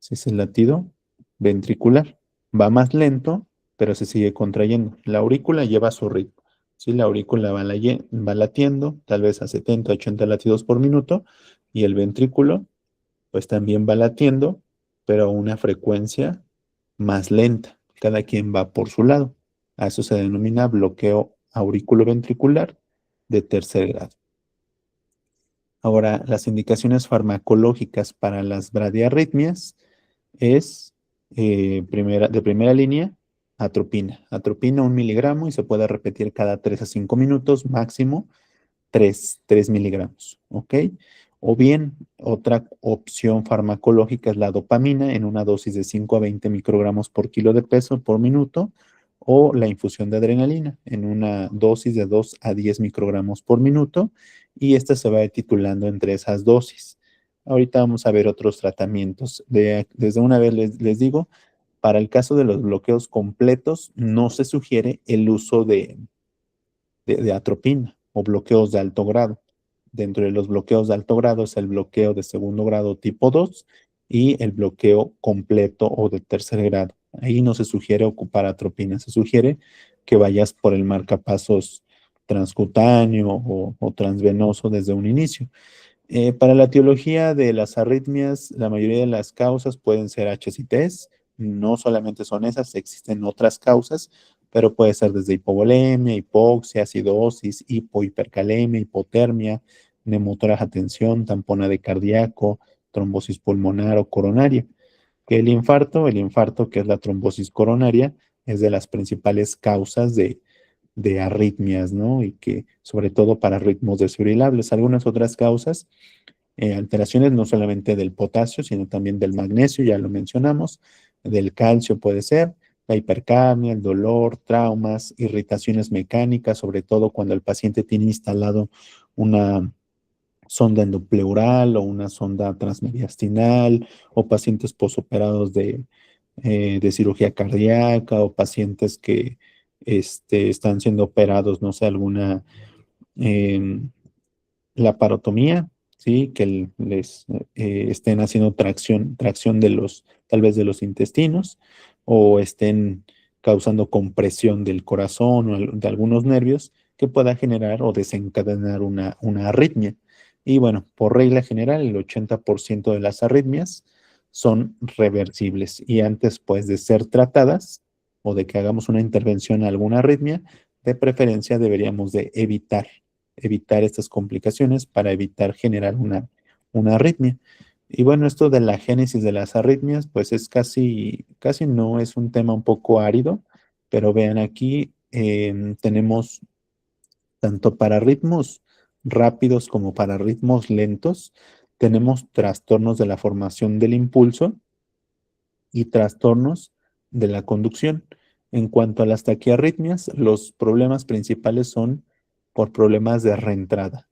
ese es el latido ventricular. Va más lento, pero se sigue contrayendo. La aurícula lleva su ritmo. ¿Sí? La aurícula va latiendo, tal vez a 70, 80 latidos por minuto, y el ventrículo, pues también va latiendo, pero a una frecuencia más lenta. Cada quien va por su lado. A eso se denomina bloqueo auriculoventricular de tercer grado. Ahora, las indicaciones farmacológicas para las bradiarritmias es de primera línea, atropina. Atropina 1 miligramo y se puede repetir cada 3 a 5 minutos, máximo 3 miligramos, ¿ok? O bien, otra opción farmacológica es la dopamina en una dosis de 5 a 20 microgramos por kilo de peso por minuto, o la infusión de adrenalina en una dosis de 2 a 10 microgramos por minuto, y esta se va titulando entre esas dosis. Ahorita vamos a ver otros tratamientos. Desde una vez les digo, para el caso de los bloqueos completos, no se sugiere el uso de atropina. o bloqueos de alto grado. Dentro de los bloqueos de alto grado es el bloqueo de segundo grado tipo 2 y el bloqueo completo o de tercer grado. Ahí no se sugiere ocupar atropina, se sugiere que vayas por el marcapasos transcutáneo o transvenoso desde un inicio. Para la etiología de las arritmias, la mayoría de las causas pueden ser HCTs, no solamente son esas, existen otras causas, pero puede ser desde hipovolemia, hipoxia, acidosis, hipercalemia, hipotermia, neumotórax tensión, tampona de cardíaco, trombosis pulmonar o coronaria. Que el infarto que es la trombosis coronaria, es de las principales causas de arritmias, ¿no? Y que sobre todo para ritmos desfibrilables. Algunas otras causas, alteraciones no solamente del potasio, sino también del magnesio, ya lo mencionamos, del calcio puede ser, la hipercapnia, el dolor, traumas, irritaciones mecánicas, sobre todo cuando el paciente tiene instalado una sonda endopleural o una sonda transmediastinal, o pacientes posoperados de cirugía cardíaca, o pacientes que están siendo operados, no sé, alguna laparotomía, ¿sí? Que les estén haciendo tracción de tal vez de los intestinos, o estén causando compresión del corazón o de algunos nervios que pueda generar o desencadenar una arritmia. Y bueno, por regla general, el 80% de las arritmias son reversibles y antes pues de ser tratadas o de que hagamos una intervención a alguna arritmia, de preferencia deberíamos de evitar estas complicaciones para evitar generar una arritmia. Y bueno, esto de la génesis de las arritmias, pues es casi no es un tema un poco árido, pero vean aquí, tenemos tanto para ritmos rápidos como para ritmos lentos, tenemos trastornos de la formación del impulso y trastornos de la conducción. En cuanto a las taquiarritmias, los problemas principales son por problemas de reentrada.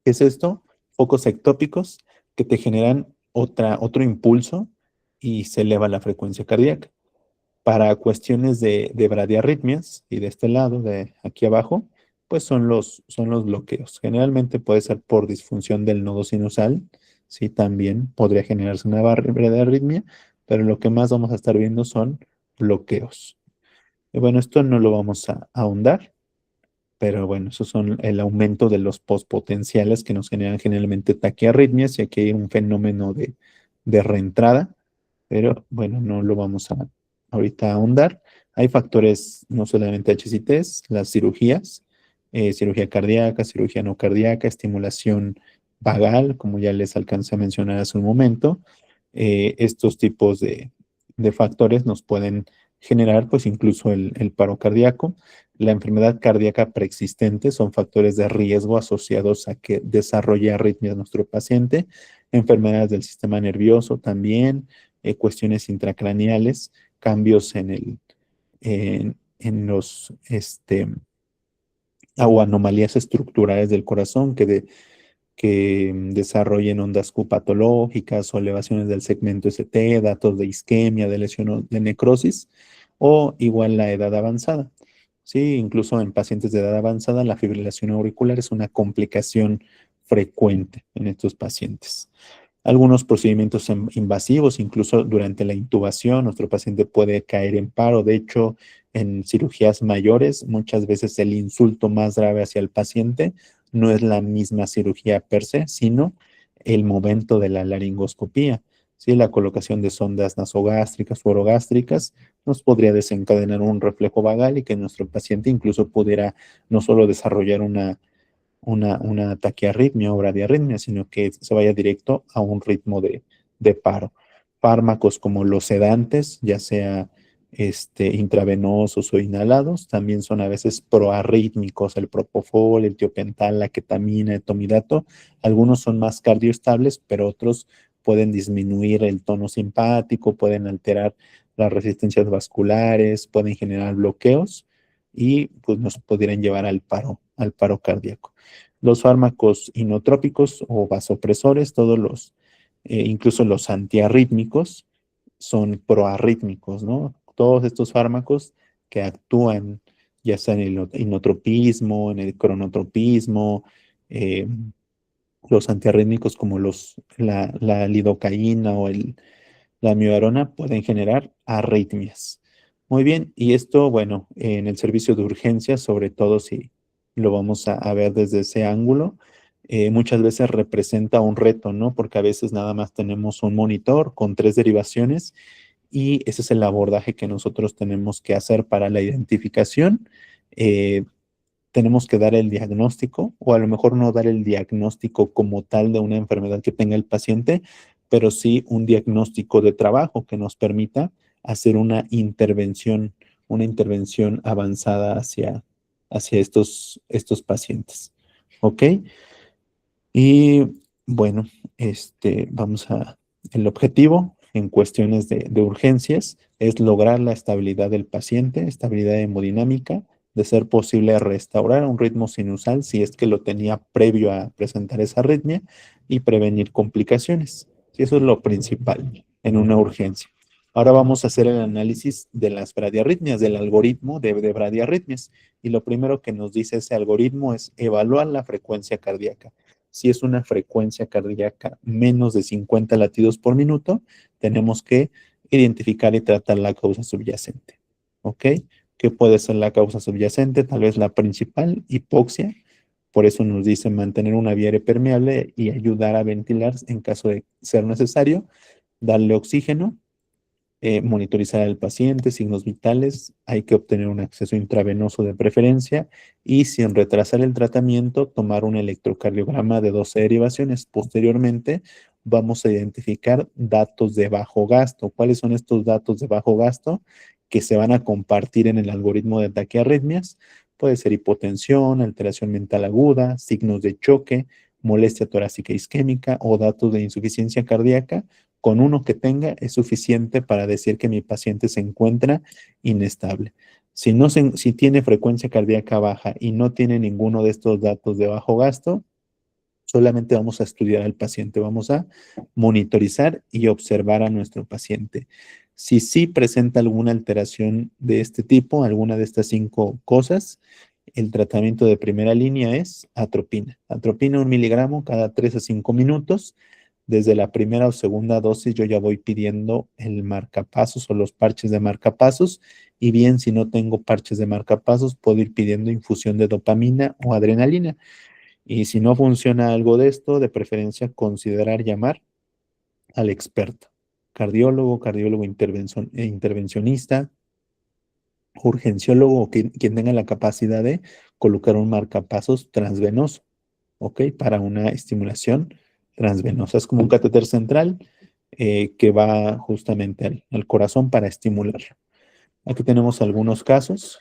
¿Qué es esto? Focos ectópicos que te generan otro impulso y se eleva la frecuencia cardíaca. Para cuestiones de bradiarritmias y de este lado, de aquí abajo, pues son los bloqueos. Generalmente puede ser por disfunción del nodo sinusal, sí, también podría generarse una bradiarritmia, pero lo que más vamos a estar viendo son bloqueos. Y bueno, esto no lo vamos a ahondar, pero bueno, esos son el aumento de los postpotenciales que nos generan generalmente taquiarritmias, y aquí hay un fenómeno de reentrada, pero bueno, no lo vamos a ahorita ahondar. Hay factores, no solamente HCTs, las cirugías, cirugía cardíaca, cirugía no cardíaca, estimulación vagal, como ya les alcancé a mencionar hace un momento. Estos tipos de factores nos pueden generar pues incluso el paro cardíaco. La enfermedad cardíaca preexistente son factores de riesgo asociados a que desarrolle arritmias nuestro paciente, enfermedades del sistema nervioso también, cuestiones intracraneales, cambios en los o anomalías estructurales del corazón que desarrollen ondas Q patológicas o elevaciones del segmento ST, datos de isquemia, de lesión o de necrosis, o igual la edad avanzada. Sí, incluso en pacientes de edad avanzada, la fibrilación auricular es una complicación frecuente en estos pacientes. Algunos procedimientos invasivos, incluso durante la intubación, nuestro paciente puede caer en paro. De hecho, en cirugías mayores, muchas veces el insulto más grave hacia el paciente no es la misma cirugía per se, sino el momento de la laringoscopía. ¿Sí? La colocación de sondas nasogástricas o orogástricas nos podría desencadenar un reflejo vagal y que nuestro paciente incluso pudiera no solo desarrollar una taquiarritmia o bradiarritmia, sino que se vaya directo a un ritmo de paro. Fármacos como los sedantes, ya sea intravenosos o inhalados, también son a veces proarrítmicos, el propofol, el tiopental, la ketamina, el tomidato. Algunos son más cardioestables, pero otros pueden disminuir el tono simpático, pueden alterar las resistencias vasculares, pueden generar bloqueos y pues nos podrían llevar al paro cardíaco. Los fármacos inotrópicos o vasopresores, incluso los antiarrítmicos, son proarrítmicos, ¿no? Todos estos fármacos que actúan ya sea en el inotropismo, en el cronotropismo, eh, los antiarrítmicos como la lidocaína o la amiodarona pueden generar arritmias. Muy bien, y esto, bueno, en el servicio de urgencia, sobre todo si lo vamos a ver desde ese ángulo, muchas veces representa un reto, ¿no? Porque a veces nada más tenemos un monitor con 3 derivaciones y ese es el abordaje que nosotros tenemos que hacer para la identificación. Eh, Tenemos que dar el diagnóstico, o a lo mejor no dar el diagnóstico como tal de una enfermedad que tenga el paciente, pero sí un diagnóstico de trabajo que nos permita hacer una intervención avanzada hacia estos pacientes. ¿Ok? Y bueno, el objetivo en cuestiones de urgencias es lograr la estabilidad del paciente, estabilidad hemodinámica, de ser posible restaurar un ritmo sinusal si es que lo tenía previo a presentar esa arritmia y prevenir complicaciones. Y eso es lo principal en una urgencia. Ahora vamos a hacer el análisis de las bradiarritmias, del algoritmo de bradiarritmias. Y lo primero que nos dice ese algoritmo es evaluar la frecuencia cardíaca. Si es una frecuencia cardíaca menos de 50 latidos por minuto, tenemos que identificar y tratar la causa subyacente. ¿Ok? ¿Qué puede ser la causa subyacente? Tal vez la principal, hipoxia. Por eso nos dice mantener una vía aérea permeable y ayudar a ventilar en caso de ser necesario, darle oxígeno, monitorizar al paciente, signos vitales, hay que obtener un acceso intravenoso de preferencia y sin retrasar el tratamiento, tomar un electrocardiograma de 12 derivaciones. Posteriormente, vamos a identificar datos de bajo gasto. ¿Cuáles son estos datos de bajo gasto que se van a compartir en el algoritmo de taquiarritmias? Puede ser hipotensión, alteración mental aguda, signos de choque, molestia torácica isquémica o datos de insuficiencia cardíaca. Con uno que tenga es suficiente para decir que mi paciente se encuentra inestable. Si tiene frecuencia cardíaca baja y no tiene ninguno de estos datos de bajo gasto, solamente vamos a estudiar al paciente, vamos a monitorizar y observar a nuestro paciente. Si sí presenta alguna alteración de este tipo, alguna de estas 5 cosas, el tratamiento de primera línea es atropina. Atropina 1 miligramo cada 3 a 5 minutos. Desde la primera o segunda dosis yo ya voy pidiendo el marcapasos o los parches de marcapasos, y bien si no tengo parches de marcapasos puedo ir pidiendo infusión de dopamina o adrenalina. Y si no funciona algo de esto, de preferencia considerar llamar al experto, cardiólogo intervencionista, urgenciólogo o quien tenga la capacidad de colocar un marcapasos transvenoso, ¿ok? Para una estimulación transvenosa. Es como un catéter central que va justamente al corazón para estimularlo. Aquí tenemos algunos casos.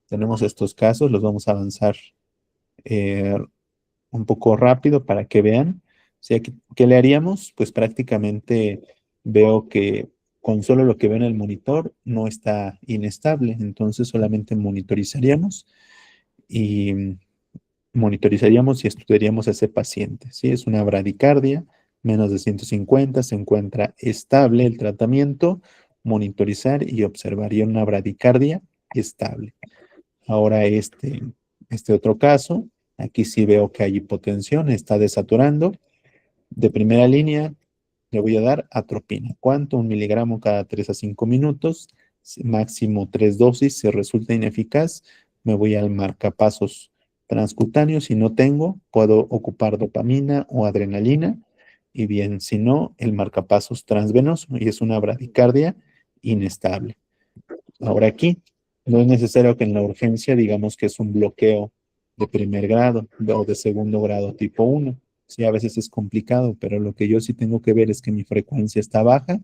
Tenemos estos casos, los vamos a avanzar eh, un poco rápido para que vean. O sea, ¿qué le haríamos? Pues prácticamente veo que con solo lo que veo en el monitor no está inestable, entonces solamente y monitorizaríamos y estudiaríamos a ese paciente. ¿Sí? Es una bradicardia, menos de 150, se encuentra estable el tratamiento, monitorizar y observaría una bradicardia estable. Ahora este otro caso, aquí sí veo que hay hipotensión, está desaturando. De primera línea le voy a dar atropina. ¿Cuánto? 1 miligramo cada 3 a 5 minutos, máximo 3 dosis. Si resulta ineficaz, me voy al marcapasos transcutáneo. Si no tengo, puedo ocupar dopamina o adrenalina. Y bien, si no, el marcapasos transvenoso y es una bradicardia inestable. Ahora aquí, no es necesario que en la urgencia digamos que es un bloqueo de primer grado o de segundo grado tipo 1. Sí, a veces es complicado, pero lo que yo sí tengo que ver es que mi frecuencia está baja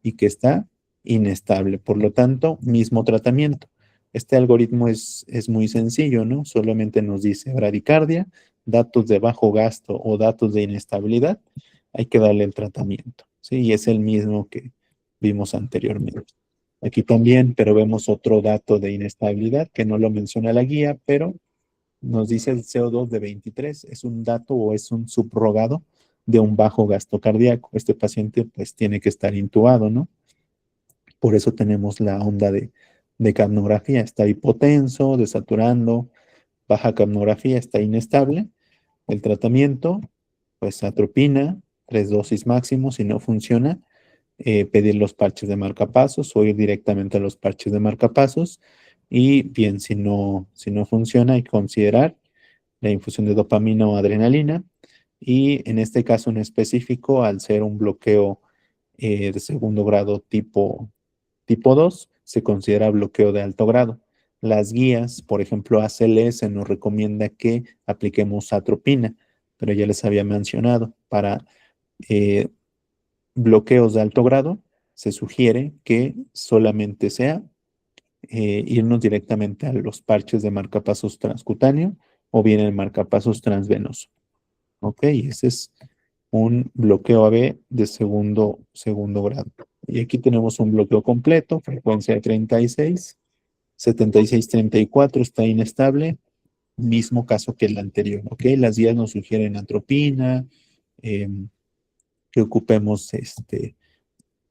y que está inestable. Por lo tanto, mismo tratamiento. Este algoritmo es muy sencillo, ¿no? Solamente nos dice bradicardia, datos de bajo gasto o datos de inestabilidad. Hay que darle el tratamiento, ¿sí? Y es el mismo que vimos anteriormente. Aquí también, pero vemos otro dato de inestabilidad que no lo menciona la guía, pero nos dice el CO2 de 23. Es un dato o es un subrogado de un bajo gasto cardíaco. Este paciente pues tiene que estar intubado, ¿no? Por eso tenemos la onda de capnografía está hipotenso, desaturando, baja capnografía está inestable. El tratamiento, pues atropina, 3 dosis máximo, si no funciona, pedir los parches de marcapasos o ir directamente a los parches de marcapasos. Y bien, si no funciona, hay que considerar la infusión de dopamina o adrenalina. Y en este caso en específico, al ser un bloqueo de segundo grado tipo 2, se considera bloqueo de alto grado. Las guías, por ejemplo, ACLS nos recomienda que apliquemos atropina, pero ya les había mencionado, para eh, bloqueos de alto grado, se sugiere que solamente sea irnos directamente a los parches de marcapasos transcutáneo o bien el marcapasos transvenoso. Ok, ese es un bloqueo AB de segundo grado. Y aquí tenemos un bloqueo completo, frecuencia de 36, 76-34 está inestable, mismo caso que el anterior. Ok, las guías nos sugieren atropina, que ocupemos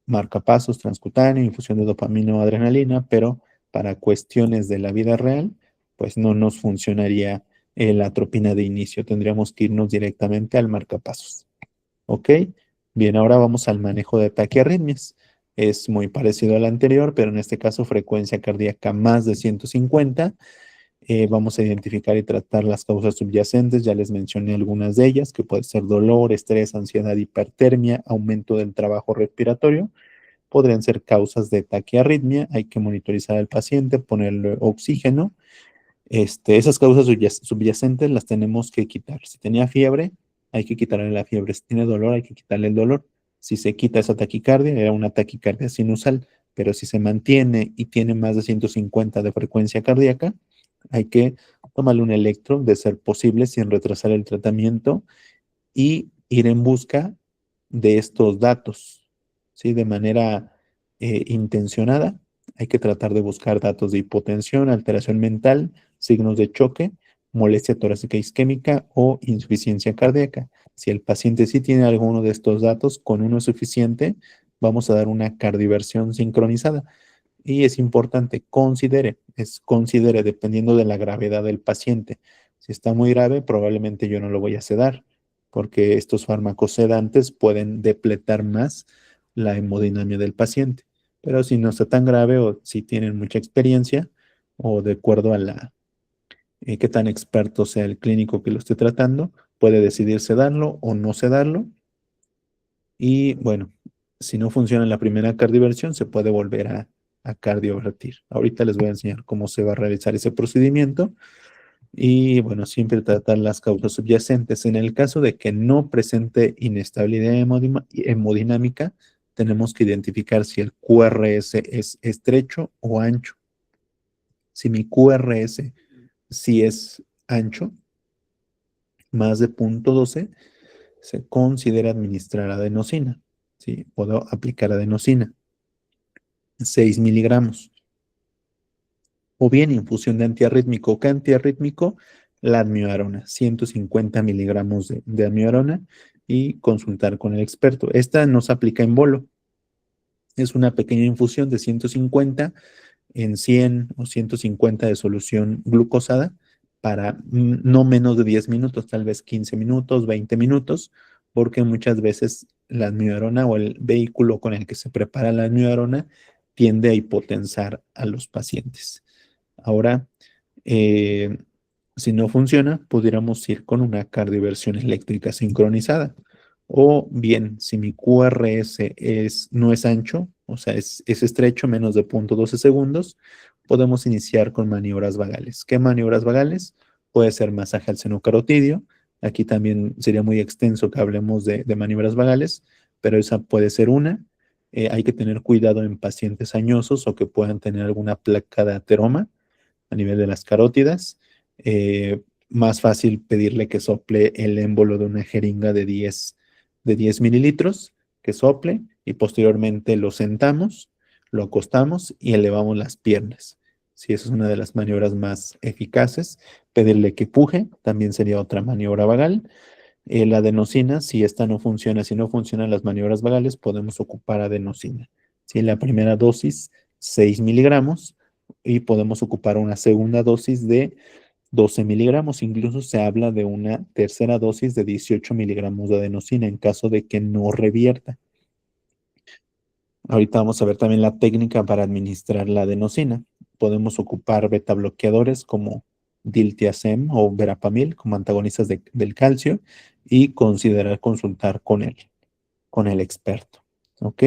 marcapasos transcutáneo, infusión de dopamina o adrenalina, pero para cuestiones de la vida real, pues no nos funcionaría la atropina de inicio. Tendríamos que irnos directamente al marcapasos. ¿Ok? Bien, ahora vamos al manejo de taquiarritmias. Es muy parecido al anterior, pero en este caso frecuencia cardíaca más de 150. Vamos a identificar y tratar las causas subyacentes. Ya les mencioné algunas de ellas, que puede ser dolor, estrés, ansiedad, hipertermia, aumento del trabajo respiratorio. Podrían ser causas de taquiarritmia. Hay que monitorizar al paciente, ponerle oxígeno. Esas causas subyacentes las tenemos que quitar. Si tenía fiebre, hay que quitarle la fiebre. Si tiene dolor, hay que quitarle el dolor. Si se quita esa taquicardia, era una taquicardia sinusal, pero si se mantiene y tiene más de 150 de frecuencia cardíaca, hay que tomarle un electro, de ser posible, sin retrasar el tratamiento y ir en busca de estos datos, ¿sí? De manera intencionada. Hay que tratar de buscar datos de hipotensión, alteración mental, signos de choque, molestia torácica isquémica o insuficiencia cardíaca. Si el paciente sí tiene alguno de estos datos, con uno es suficiente, vamos a dar una cardioversión sincronizada. Y es importante, considere dependiendo de la gravedad del paciente. Si está muy grave, probablemente yo no lo voy a sedar, porque estos fármacos sedantes pueden depletar más la hemodinamia del paciente. Pero si no está tan grave o si tienen mucha experiencia o de acuerdo a qué tan experto sea el clínico que lo esté tratando, puede decidir sedarlo o no sedarlo. Y bueno, si no funciona en la primera cardioversión, se puede volver a cardiovertir. Ahorita les voy a enseñar cómo se va a realizar ese procedimiento. Y bueno, siempre tratar las causas subyacentes. En el caso de que no presente inestabilidad hemodinámica, tenemos que identificar si el QRS es estrecho o ancho. Si mi QRS sí es ancho, más de 0.12, se considera administrar adenosina. ¿Sí? Puedo aplicar adenosina, 6 miligramos. O bien infusión de antiarrítmico. ¿Qué antiarrítmico? La amiodarona, 150 miligramos de amiodarona y consultar con el experto. Esta no se aplica en bolo. Es una pequeña infusión de 150 en 100 o 150 de solución glucosada para no menos de 10 minutos, tal vez 15 minutos, 20 minutos, porque muchas veces la amiodarona o el vehículo con el que se prepara la amiodarona tiende a hipotensar a los pacientes. Ahora, eh, si no funciona, pudiéramos ir con una cardioversión eléctrica sincronizada. O bien, si mi QRS no es ancho, o sea, es estrecho, menos de 0.12 segundos, podemos iniciar con maniobras vagales. ¿Qué maniobras vagales? Puede ser masaje al seno carotidio. Aquí también sería muy extenso que hablemos de maniobras vagales, pero esa puede ser una. Hay que tener cuidado en pacientes añosos o que puedan tener alguna placa de ateroma a nivel de las carótidas. Más fácil pedirle que sople el émbolo de una jeringa de 10 mililitros, que sople y posteriormente lo sentamos, lo acostamos y elevamos las piernas. Si esa es una de las maniobras más eficaces. Pedirle que puje también sería otra maniobra vagal. La adenosina, si esta no funciona, si no funcionan las maniobras vagales, podemos ocupar adenosina. Si la primera dosis, 6 miligramos, y podemos ocupar una segunda dosis de 12 miligramos. Incluso se habla de una tercera dosis de 18 miligramos de adenosina en caso de que no revierta. Ahorita vamos a ver también la técnica para administrar la adenosina. Podemos ocupar beta bloqueadores como diltiazem o verapamil como antagonistas del calcio y considerar consultar con el experto. ¿Ok?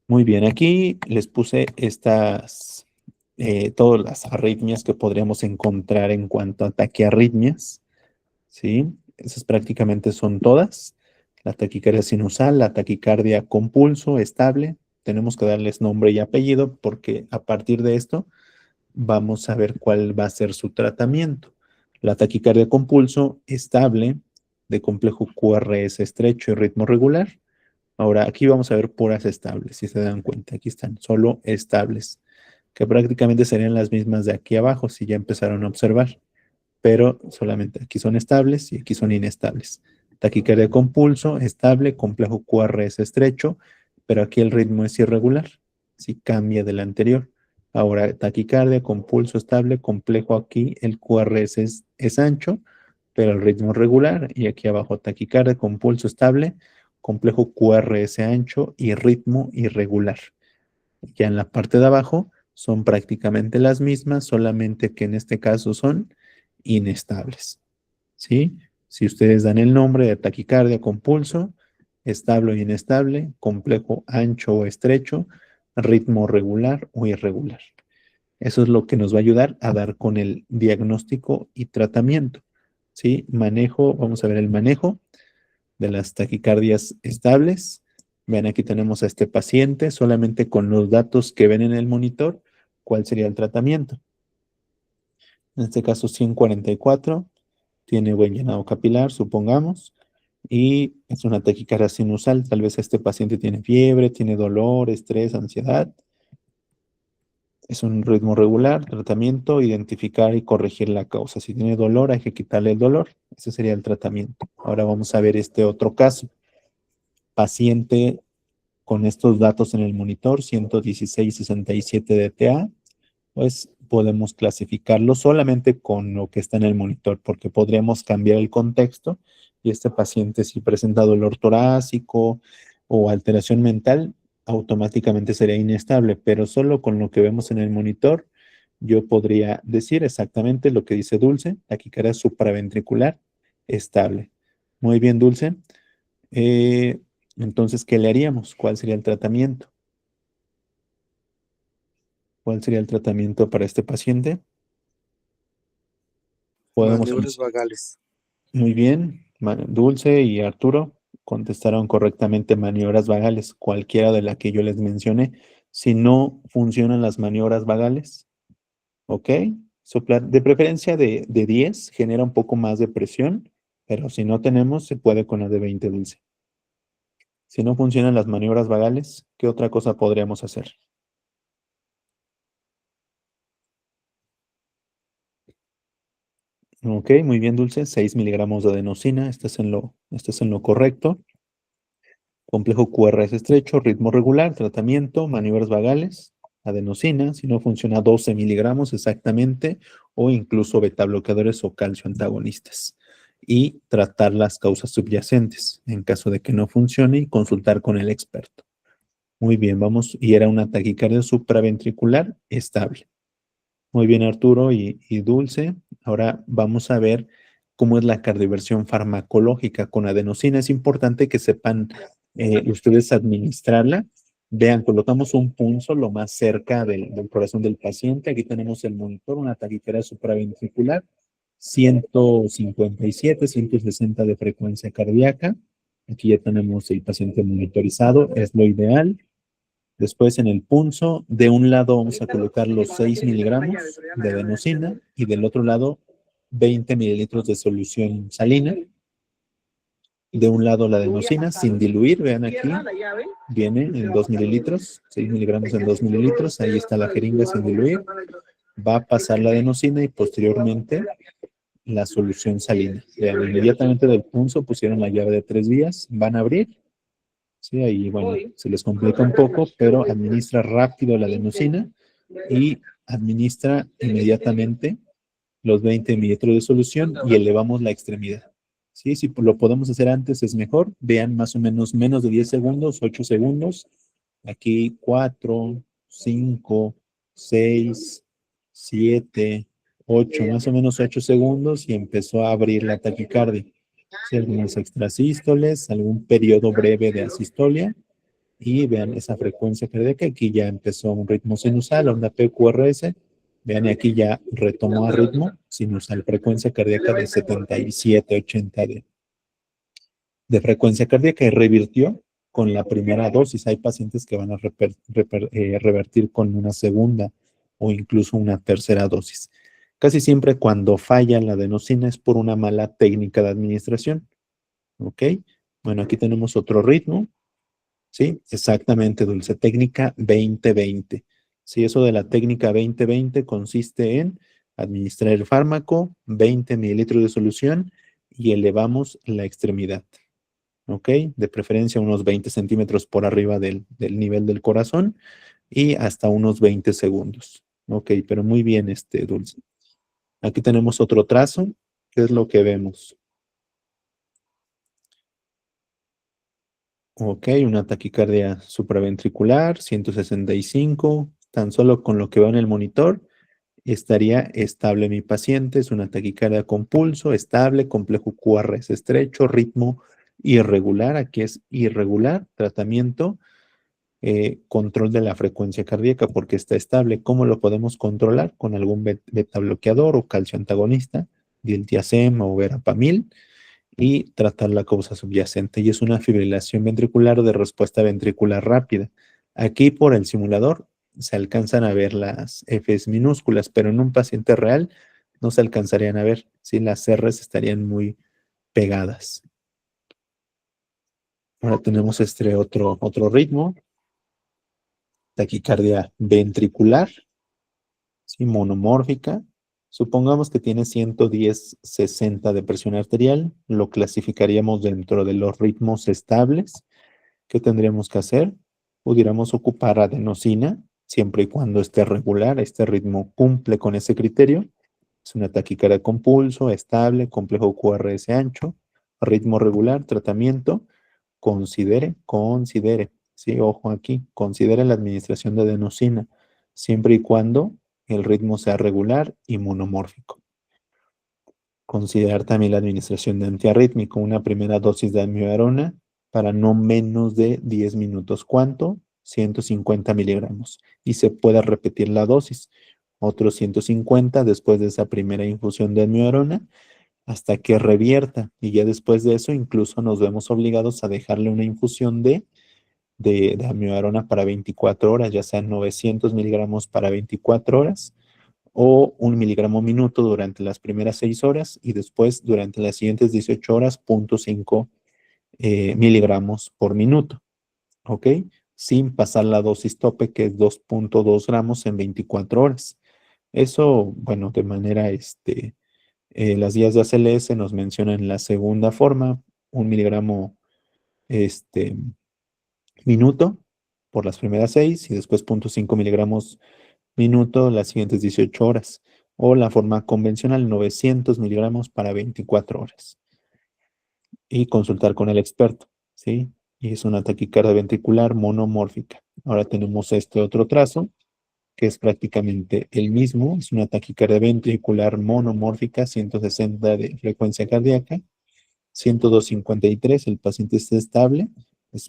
Muy bien, aquí les puse todas las arritmias que podríamos encontrar en cuanto a taquiarritmias, ¿sí? Esas prácticamente son todas. La taquicardia sinusal, la taquicardia con pulso estable. Tenemos que darles nombre y apellido porque a partir de esto vamos a ver cuál va a ser su tratamiento. La taquicardia con pulso estable de complejo QRS estrecho y ritmo regular. Ahora, aquí vamos a ver puras estables, si se dan cuenta. Aquí están, solo estables, que prácticamente serían las mismas de aquí abajo, si ya empezaron a observar. Pero solamente aquí son estables y aquí son inestables. Taquicardia con pulso, estable, complejo QRS estrecho, pero aquí el ritmo es irregular, si cambia del anterior. Ahora, taquicardia con pulso estable, complejo aquí, el QRS es ancho, pero el ritmo es regular. Y aquí abajo, taquicardia con pulso estable, complejo QRS ancho y ritmo irregular. Ya en la parte de abajo son prácticamente las mismas, solamente que en este caso son inestables. ¿Sí? Si ustedes dan el nombre de taquicardia con pulso, estable o inestable, complejo ancho o estrecho, ritmo regular o irregular. Eso es lo que nos va a ayudar a dar con el diagnóstico y tratamiento. ¿Sí? Manejo, vamos a ver el manejo de las taquicardias estables. Vean, aquí tenemos a este paciente, solamente con los datos que ven en el monitor, ¿cuál sería el tratamiento? En este caso, 144, tiene buen llenado capilar, supongamos, y es una taquicardia sinusal. Tal vez este paciente tiene fiebre, tiene dolor, estrés, ansiedad. Es un ritmo regular, tratamiento, identificar y corregir la causa. Si tiene dolor, hay que quitarle el dolor. Ese sería el tratamiento. Ahora vamos a ver este otro caso. Paciente con estos datos en el monitor, 116,67 de TA, pues podemos clasificarlo solamente con lo que está en el monitor, porque podríamos cambiar el contexto y este paciente si presenta dolor torácico o alteración mental, automáticamente sería inestable, pero solo con lo que vemos en el monitor, yo podría decir exactamente lo que dice Dulce, taquicardia supraventricular estable. Muy bien, Dulce. Eh, entonces, ¿qué le haríamos? ¿Cuál sería el tratamiento? ¿Cuál sería el tratamiento para este paciente? Podemos Maniobras vagales. Muy bien, Dulce y Arturo contestaron correctamente maniobras vagales, cualquiera de la que yo les mencioné. Si no funcionan las maniobras vagales, ¿ok? Soplar, de preferencia de 10, genera un poco más de presión, pero si no tenemos, se puede con la de 20, Dulce. Si no funcionan las maniobras vagales, ¿qué otra cosa podríamos hacer? Ok, muy bien, Dulce. 6 miligramos de adenosina. Estás en lo correcto. Complejo QRS estrecho, ritmo regular, tratamiento, maniobras vagales, adenosina. Si no funciona, 12 miligramos exactamente, o incluso beta bloqueadores o calcio antagonistas. Y tratar las causas subyacentes. En caso de que no funcione, y consultar con el experto. Muy bien, vamos. Y era una taquicardia supraventricular estable. Muy bien, Arturo y Dulce. Ahora vamos a ver cómo es la cardioversión farmacológica con adenosina. Es importante que sepan ustedes administrarla. Vean, colocamos un punzo lo más cerca del corazón del paciente. Aquí tenemos el monitor, una taquicardia supraventricular, 157, 160 de frecuencia cardíaca. Aquí ya tenemos el paciente monitorizado, es lo ideal. Después en el punzo, de un lado vamos a colocar los 6 miligramos de adenosina y del otro lado 20 mililitros de solución salina. De un lado la adenosina sin diluir, vean aquí, viene en 2 mililitros, 6 miligramos en 2 mililitros, ahí está la jeringa sin diluir. Va a pasar la adenosina y posteriormente la solución salina. Vean, inmediatamente del punzo pusieron la llave de 3 vías, van a abrir. Sí, ahí, bueno, se les complica un poco, pero administra rápido la adenosina y administra inmediatamente los 20 mililitros de solución y elevamos la extremidad. ¿Sí? Si lo podemos hacer antes es mejor. Vean más o menos de 10 segundos, 8 segundos. Aquí 4, 5, 6, 7, 8, más o menos 8 segundos y empezó a abrir la taquicardia. ¿Sí? Algunos extrasístoles, algún periodo breve de asistolia y vean esa frecuencia cardíaca. Aquí ya empezó un ritmo sinusal, onda PQRS. Vean, y aquí ya retomó a ritmo sinusal, frecuencia cardíaca de 77, 80 de frecuencia cardíaca y revirtió con la primera dosis. Hay pacientes que van a revertir con una segunda o incluso una tercera dosis. Casi siempre cuando falla la adenosina es por una mala técnica de administración. ¿Ok? Bueno, aquí tenemos otro ritmo. Sí, exactamente, Dulce. Técnica 20-20. Sí, eso de la técnica 20-20 consiste en administrar el fármaco, 20 mililitros de solución y elevamos la extremidad. ¿Ok? De preferencia unos 20 centímetros por arriba del nivel del corazón y hasta unos 20 segundos. Ok, pero muy bien, Dulce. Aquí tenemos otro trazo. ¿Qué es lo que vemos? Ok, una taquicardia supraventricular, 165. Tan solo con lo que veo en el monitor, estaría estable mi paciente. Es una taquicardia con pulso, estable, complejo QRS estrecho, ritmo irregular. Aquí es irregular, tratamiento, control de la frecuencia cardíaca porque está estable. ¿Cómo lo podemos controlar? Con algún beta bloqueador o calcio antagonista, diltiazem o verapamil y tratar la causa subyacente. Y es una fibrilación ventricular de respuesta ventricular rápida. Aquí por el simulador se alcanzan a ver las Fs minúsculas, pero en un paciente real no se alcanzarían a ver, si las Rs estarían muy pegadas. Ahora tenemos otro ritmo, taquicardia ventricular, ¿sí? Monomórfica. Supongamos que tiene 110-60 de presión arterial, lo clasificaríamos dentro de los ritmos estables. ¿Qué tendríamos que hacer? Pudiéramos ocupar adenosina, siempre y cuando esté regular, este ritmo cumple con ese criterio. Es una taquicardia con pulso, estable, complejo QRS ancho, ritmo regular, tratamiento. Considere, sí, ojo aquí, considere la administración de adenosina, siempre y cuando el ritmo sea regular y monomórfico. Considerar también la administración de antiarrítmico, una primera dosis de amiodarona para no menos de 10 minutos. ¿Cuánto? 150 miligramos. Y se puede repetir la dosis. Otros 150 después de esa primera infusión de amiodarona hasta que revierta. Y ya después de eso incluso nos vemos obligados a dejarle una infusión de amiodarona para 24 horas, ya sean 900 miligramos para 24 horas o 1 miligramo minuto durante las primeras 6 horas y después durante las siguientes 18 horas, 0.5 miligramos por minuto, ¿ok? Sin pasar la dosis tope que es 2.2 gramos en 24 horas. Eso, bueno, de manera, las guías de ACLS nos mencionan la segunda forma, 1 miligramo, minuto por las primeras 6 y después 0.5 miligramos minuto las siguientes 18 horas. O la forma convencional, 900 miligramos para 24 horas. Y consultar con el experto, ¿sí? Y es una taquicardia ventricular monomórfica. Ahora tenemos este otro trazo, que es prácticamente el mismo. Es una taquicardia ventricular monomórfica, 160 de frecuencia cardíaca, 102.53, el paciente está estable.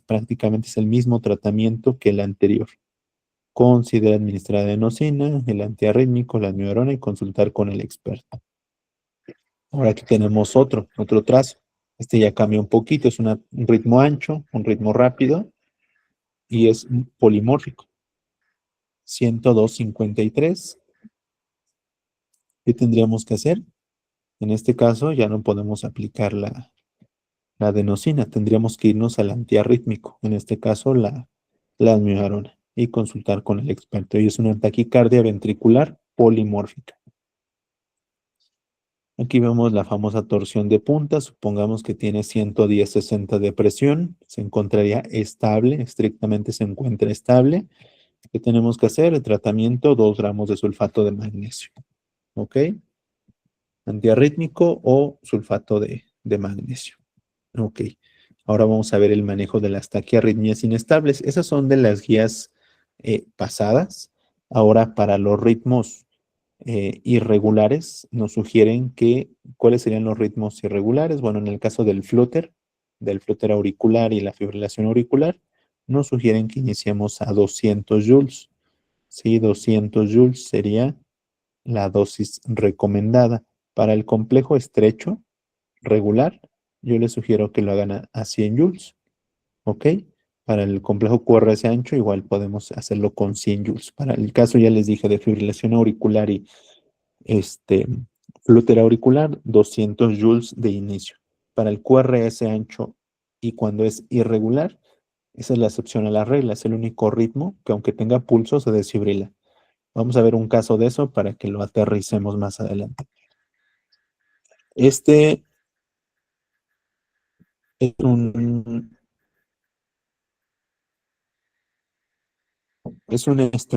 Prácticamente es el mismo tratamiento que el anterior. Considera administrar adenosina, el antiarrítmico, la amiodarona y consultar con el experto. Ahora aquí tenemos otro trazo. Este ya cambia un poquito, es un ritmo ancho, un ritmo rápido y es polimórfico. 102.53. ¿Qué tendríamos que hacer? En este caso ya no podemos aplicar la adenosina, tendríamos que irnos al antiarrítmico, en este caso la amiodarona, y consultar con el experto. Y es una taquicardia ventricular polimórfica. Aquí vemos la famosa torsión de punta. Supongamos que tiene 110-60 de presión. Se encontraría estable, estrictamente se encuentra estable. ¿Qué tenemos que hacer? El tratamiento, 2 gramos de sulfato de magnesio. ¿Ok? Antiarrítmico o sulfato de magnesio. Ok. Ahora vamos a ver el manejo de las taquiarritmias inestables. Esas son de las guías pasadas. Ahora, para los ritmos irregulares, nos sugieren ¿cuáles serían los ritmos irregulares? Bueno, en el caso del flúter auricular y la fibrilación auricular, nos sugieren que iniciemos a 200 joules. Sí, 200 joules sería la dosis recomendada. Para el complejo estrecho regular, yo les sugiero que lo hagan a 100 joules. ¿Ok? Para el complejo QRS ancho, igual podemos hacerlo con 100 joules. Para el caso, ya les dije, de fibrilación auricular y este, flúter auricular, 200 joules de inicio. Para el QRS ancho y cuando es irregular, esa es la excepción a la regla, es el único ritmo que aunque tenga pulso se desfibrila. Vamos a ver un caso de eso para que lo aterricemos más adelante. Este es un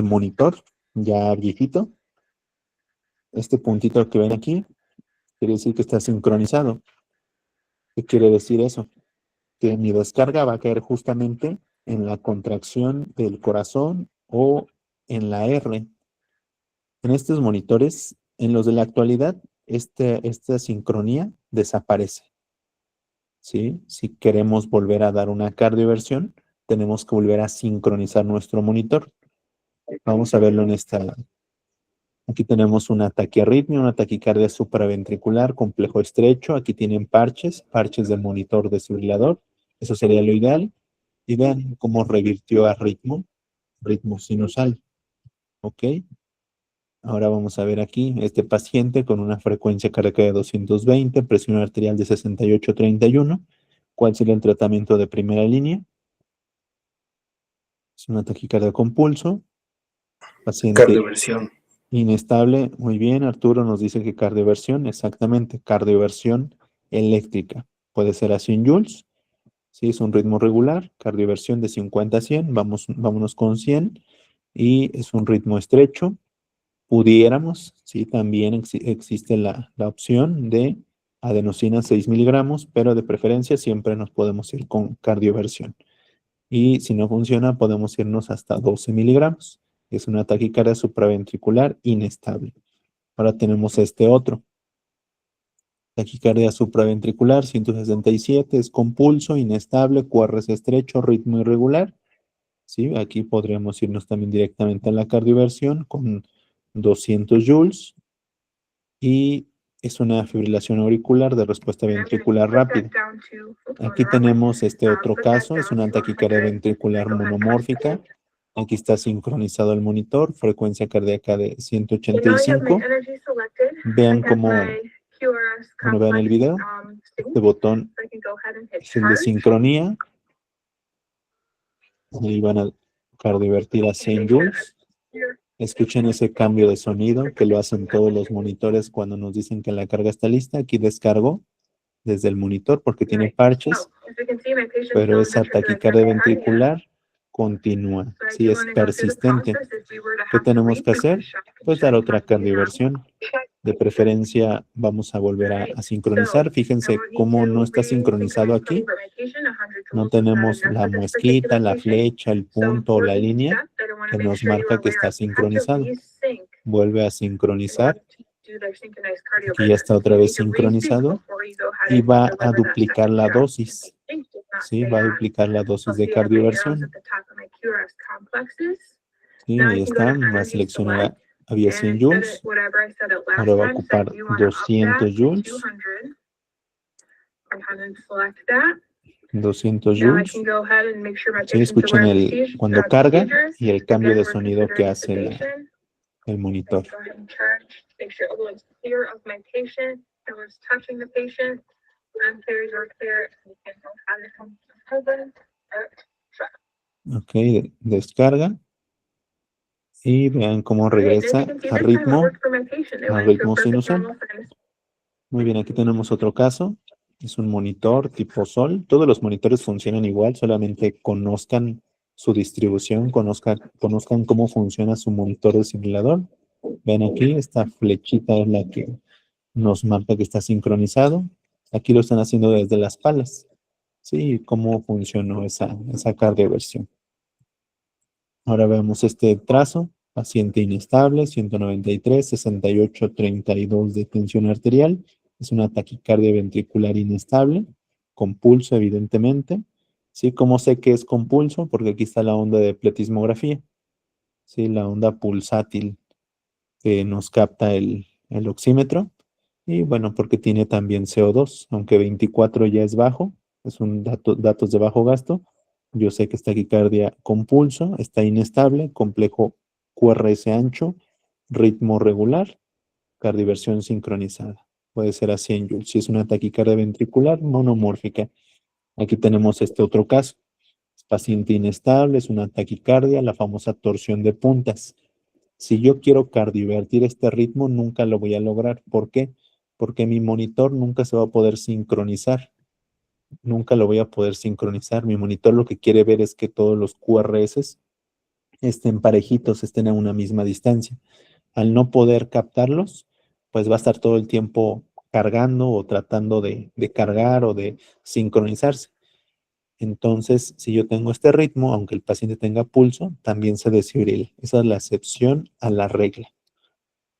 monitor ya viejito. Este puntito que ven aquí quiere decir que está sincronizado. ¿Qué quiere decir eso? Que mi descarga va a caer justamente en la contracción del corazón o en la R. En estos monitores, en los de la actualidad, esta sincronía desaparece. ¿Sí? Si queremos volver a dar una cardioversión, tenemos que volver a sincronizar nuestro monitor. Vamos a verlo en esta. Aquí tenemos una taquiarritmia, una taquicardia supraventricular, complejo estrecho. Aquí tienen parches del monitor desfibrilador. Eso sería lo ideal. Y vean cómo revirtió a ritmo sinusal. ¿Ok? Ahora vamos a ver aquí este paciente con una frecuencia cardíaca de 220, presión arterial de 68/31. ¿Cuál sería el tratamiento de primera línea? Es una taquicardia con pulso. Paciente Cardioversión. inestable. Muy bien, Arturo nos dice que cardioversión, exactamente, cardioversión eléctrica. Puede ser a 100 joules. Sí, es un ritmo regular. Cardioversión de 50 a 100. Vámonos con 100. Y es un ritmo estrecho. Pudiéramos, sí, también existe la opción de adenosina 6 miligramos, pero de preferencia siempre nos podemos ir con cardioversión. Y si no funciona, podemos irnos hasta 12 miligramos. Es una taquicardia supraventricular inestable. Ahora tenemos este otro. Taquicardia supraventricular 167, es con pulso, inestable, QRS estrecho, ritmo irregular. ¿Sí? Aquí podríamos irnos también directamente a la cardioversión con 200 joules. Y es una fibrilación auricular de respuesta ventricular rápida. Aquí tenemos este otro caso, es una taquicardia ventricular monomórfica. Aquí está sincronizado el monitor, frecuencia cardíaca de 185. Vean cómo, bueno, vean el video. Este botón es el de sincronía. Y van a cardiovertir a 100 joules. Escuchen ese cambio de sonido que lo hacen todos los monitores cuando nos dicen que la carga está lista. Aquí descargo desde el monitor porque tiene parches, pero esa taquicardia ventricular continúa, sí, es persistente. ¿Qué tenemos que hacer? Pues dar otra cardioversión. De preferencia vamos a volver a sincronizar. Fíjense cómo no está sincronizado aquí. No tenemos la muesquita, la flecha, el punto o la línea que nos marca que está sincronizado. Vuelve a sincronizar. Aquí ya está otra vez sincronizado y va a duplicar la dosis. Sí, va a duplicar la dosis de cardioversión. Sí, ahí está, va a seleccionar, había 100 joules, ahora va a ocupar 200 joules. 200 joules. Sí, escuchen cuando carga y el cambio de sonido que hace el monitor. Ok, descarga. Y vean cómo regresa a ritmo sinusal. Muy bien, aquí tenemos otro caso. Es un monitor tipo Sol. Todos los monitores funcionan igual, solamente conozcan su distribución, conozcan cómo funciona su monitor desfibrilador. Ven aquí, esta flechita es la que nos marca que está sincronizado. Aquí lo están haciendo desde las palas. Sí, cómo funcionó esa cardioversión. Ahora vemos este trazo. Paciente inestable, 193, 68, 32 de tensión arterial. Es una taquicardia ventricular inestable, con pulso evidentemente. ¿Sí? ¿Cómo sé que es con pulso? Porque aquí está la onda de pletismografía. ¿Sí? La onda pulsátil que nos capta el oxímetro. Y bueno, porque tiene también CO2, aunque 24 ya es bajo, es un datos de bajo gasto. Yo sé que esta taquicardia con pulso, está inestable, complejo QRS ancho, ritmo regular, cardioversión sincronizada. Puede ser a 100 joules. Si es una taquicardia ventricular monomórfica. Aquí tenemos este otro caso. Es paciente inestable, es una taquicardia, la famosa torsión de puntas. Si yo quiero cardiovertir este ritmo, nunca lo voy a lograr. ¿Por qué? Porque mi monitor nunca se va a poder sincronizar. Nunca lo voy a poder sincronizar. Mi monitor lo que quiere ver es que todos los QRS estén parejitos, estén a una misma distancia. Al no poder captarlos, pues va a estar todo el tiempo cargando o tratando de cargar o de sincronizarse. Entonces, si yo tengo este ritmo, aunque el paciente tenga pulso, también se desfibrila. Esa es la excepción a la regla.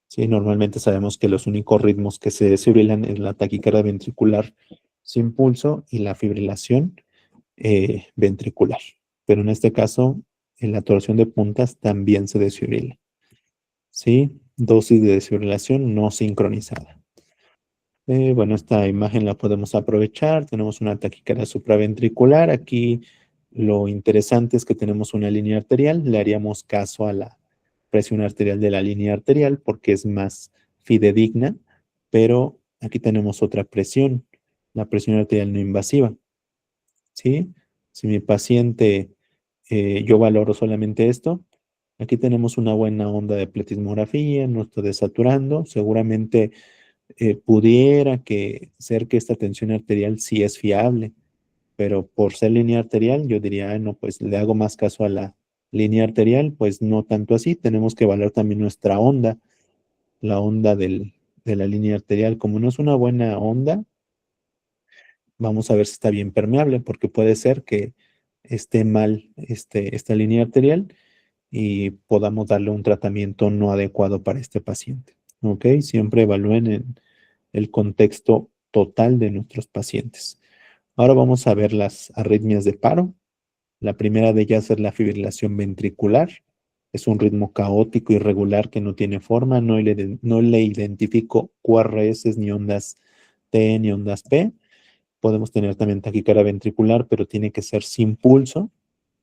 Sí, normalmente sabemos que los únicos ritmos que se desfibrilan es la taquicardia ventricular sin pulso y la fibrilación ventricular. Pero en este caso, en la torsión de puntas también se desfibrila. ¿Sí? Dosis de desfibrilación no sincronizada. Bueno, esta imagen la podemos aprovechar. Tenemos una taquicardia supraventricular. Aquí lo interesante es que tenemos una línea arterial. Le haríamos caso a la presión arterial de la línea arterial porque es más fidedigna, pero aquí tenemos otra presión, la presión arterial no invasiva. ¿Sí? Si mi paciente, yo valoro solamente esto, aquí tenemos una buena onda de pletismografía, no está desaturando, seguramente pudiera ser que esta tensión arterial sí es fiable, pero por ser línea arterial, yo diría, no, pues le hago más caso a la línea arterial, pues no tanto así, tenemos que valorar también nuestra onda, la onda de la línea arterial, como no es una buena onda, vamos a ver si está bien permeable, porque puede ser que esté mal esta línea arterial y podamos darle un tratamiento no adecuado para este paciente. ¿Ok? Siempre evalúen el contexto total de nuestros pacientes. Ahora vamos a ver las arritmias de paro. La primera de ellas es la fibrilación ventricular. Es un ritmo caótico, irregular, que no tiene forma. No le identifico QRS, ni ondas T, ni ondas P. Podemos tener también taquicardia ventricular, pero tiene que ser sin pulso.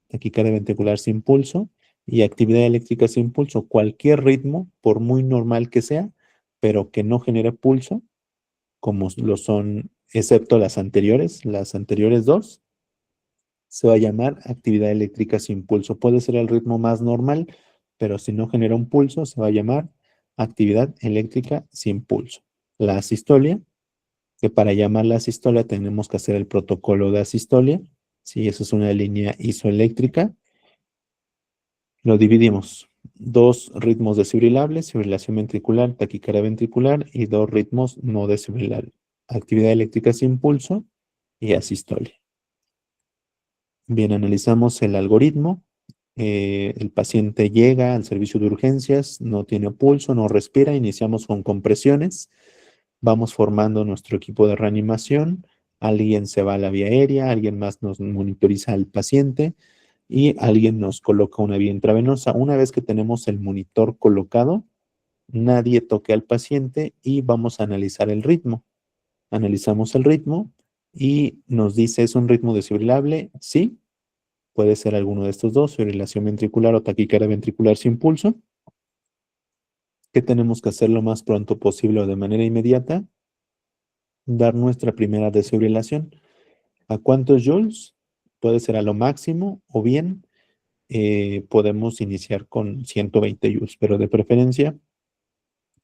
Taquicardia ventricular sin pulso y actividad eléctrica sin pulso. Cualquier ritmo, por muy normal que sea, pero que no genere pulso, como lo son, excepto las anteriores dos, se va a llamar actividad eléctrica sin pulso. Puede ser el ritmo más normal, pero si no genera un pulso, se va a llamar actividad eléctrica sin pulso. La asistolia, que para llamar la asistolia tenemos que hacer el protocolo de asistolia. Si eso es una línea isoeléctrica, lo dividimos. Dos ritmos desfibrilables, fibrilación ventricular, taquicardia ventricular, y dos ritmos no desfibrilables, actividad eléctrica sin pulso y asistolia. Bien, analizamos el algoritmo. El paciente llega al servicio de urgencias, no tiene pulso, no respira, iniciamos con compresiones, vamos formando nuestro equipo de reanimación, alguien se va a la vía aérea, alguien más nos monitoriza al paciente y alguien nos coloca una vía intravenosa. Una vez que tenemos el monitor colocado, nadie toque al paciente y vamos a analizar el ritmo. Analizamos el ritmo y nos dice, ¿es un ritmo desfibrilable? Sí. Puede ser alguno de estos dos, fibrilación ventricular o taquicardia ventricular sin pulso. ¿Qué tenemos que hacer lo más pronto posible o de manera inmediata? Dar nuestra primera desfibrilación. ¿A cuántos joules? Puede ser a lo máximo o bien podemos iniciar con 120 joules, pero de preferencia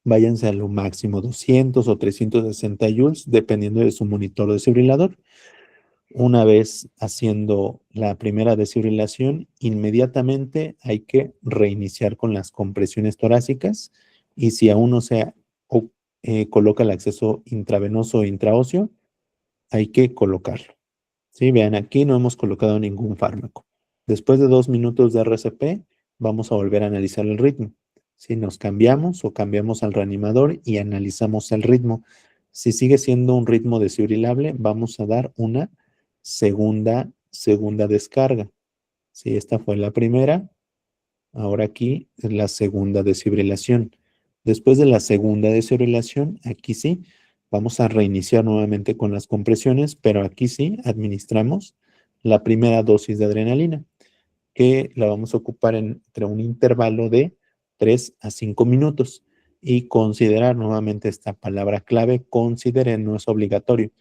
váyanse a lo máximo 200 o 360 joules, dependiendo de su monitor desfibrilador. Una vez haciendo la primera desfibrilación, inmediatamente hay que reiniciar con las compresiones torácicas y si aún no se coloca el acceso intravenoso o intraóseo, hay que colocarlo. Sí, vean, aquí no hemos colocado ningún fármaco. Después de 2 minutos de RCP, vamos a volver a analizar el ritmo. Si nos cambiamos o cambiamos al reanimador y analizamos el ritmo, si sigue siendo un ritmo desfibrilable, vamos a dar una segunda descarga. Si esta fue la primera, ahora aquí es la segunda desfibrilación. Después de la segunda desfibrilación, aquí sí, vamos a reiniciar nuevamente con las compresiones, pero aquí sí administramos la primera dosis de adrenalina, que la vamos a ocupar entre un intervalo de 3 a 5 minutos. Y considerar nuevamente esta palabra clave, consideren, no es obligatorio.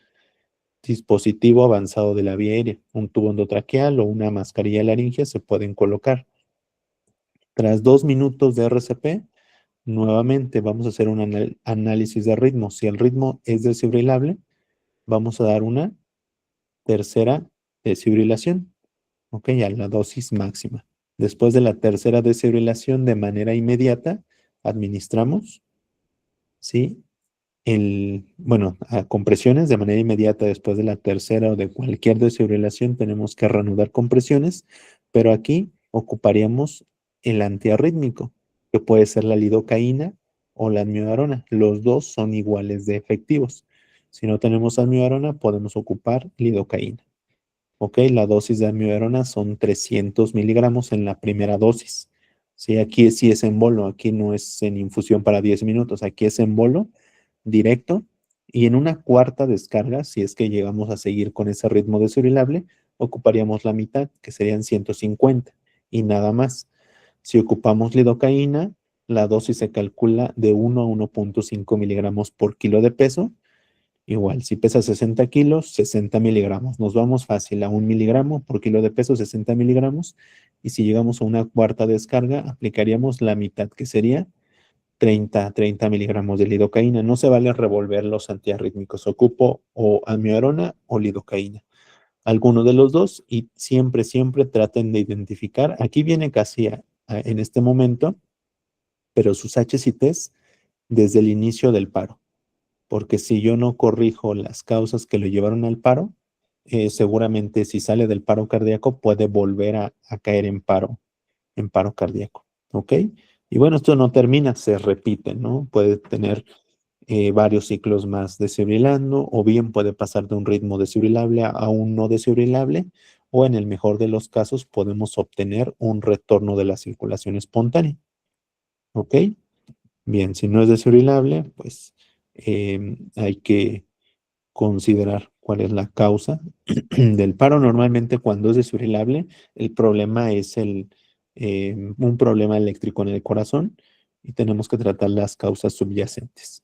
Dispositivo avanzado de la vía aérea, un tubo endotraqueal o una mascarilla laringea se pueden colocar. Tras 2 minutos de RCP, nuevamente vamos a hacer un análisis de ritmo. Si el ritmo es desfibrilable, vamos a dar una tercera desfibrilación, ¿ok? A la dosis máxima. Después de la tercera desfibrilación, de manera inmediata, administramos, ¿sí? A compresiones de manera inmediata después de la tercera o de cualquier desfibrilación tenemos que reanudar compresiones, pero aquí ocuparíamos el antiarrítmico, que puede ser la lidocaína o la amiodarona. Los dos son iguales de efectivos. Si no tenemos amiodarona, podemos ocupar lidocaína. Ok, la dosis de amiodarona son 300 miligramos en la primera dosis. Sí, aquí sí es en bolo, aquí no es en infusión para 10 minutos, aquí es en bolo directo y en una cuarta descarga, si es que llegamos a seguir con ese ritmo desfibrilable, ocuparíamos la mitad, que serían 150 y nada más. Si ocupamos lidocaína, la dosis se calcula de 1 a 1.5 miligramos por kilo de peso. Igual, si pesa 60 kilos, 60 miligramos. Nos vamos fácil a 1 miligramo por kilo de peso, 60 miligramos. Y si llegamos a una cuarta descarga, aplicaríamos la mitad, que sería 30 miligramos de lidocaína. No se vale revolver los antiarrítmicos. Ocupo o amiodarona o lidocaína. Alguno de los dos y siempre, siempre traten de identificar. Aquí viene casi en este momento, pero sus HCTs desde el inicio del paro. Porque si yo no corrijo las causas que lo llevaron al paro, seguramente si sale del paro cardíaco puede volver a caer en paro cardíaco. ¿Ok? Y bueno, esto no termina, se repite, ¿no? Puede tener varios ciclos más desfibrilando, o bien puede pasar de un ritmo desfibrilable a un no desfibrilable, o en el mejor de los casos podemos obtener un retorno de la circulación espontánea. ¿Ok? Bien, si no es desfibrilable, pues hay que considerar cuál es la causa del paro. Normalmente cuando es desfibrilable, el problema es un problema eléctrico en el corazón y tenemos que tratar las causas subyacentes.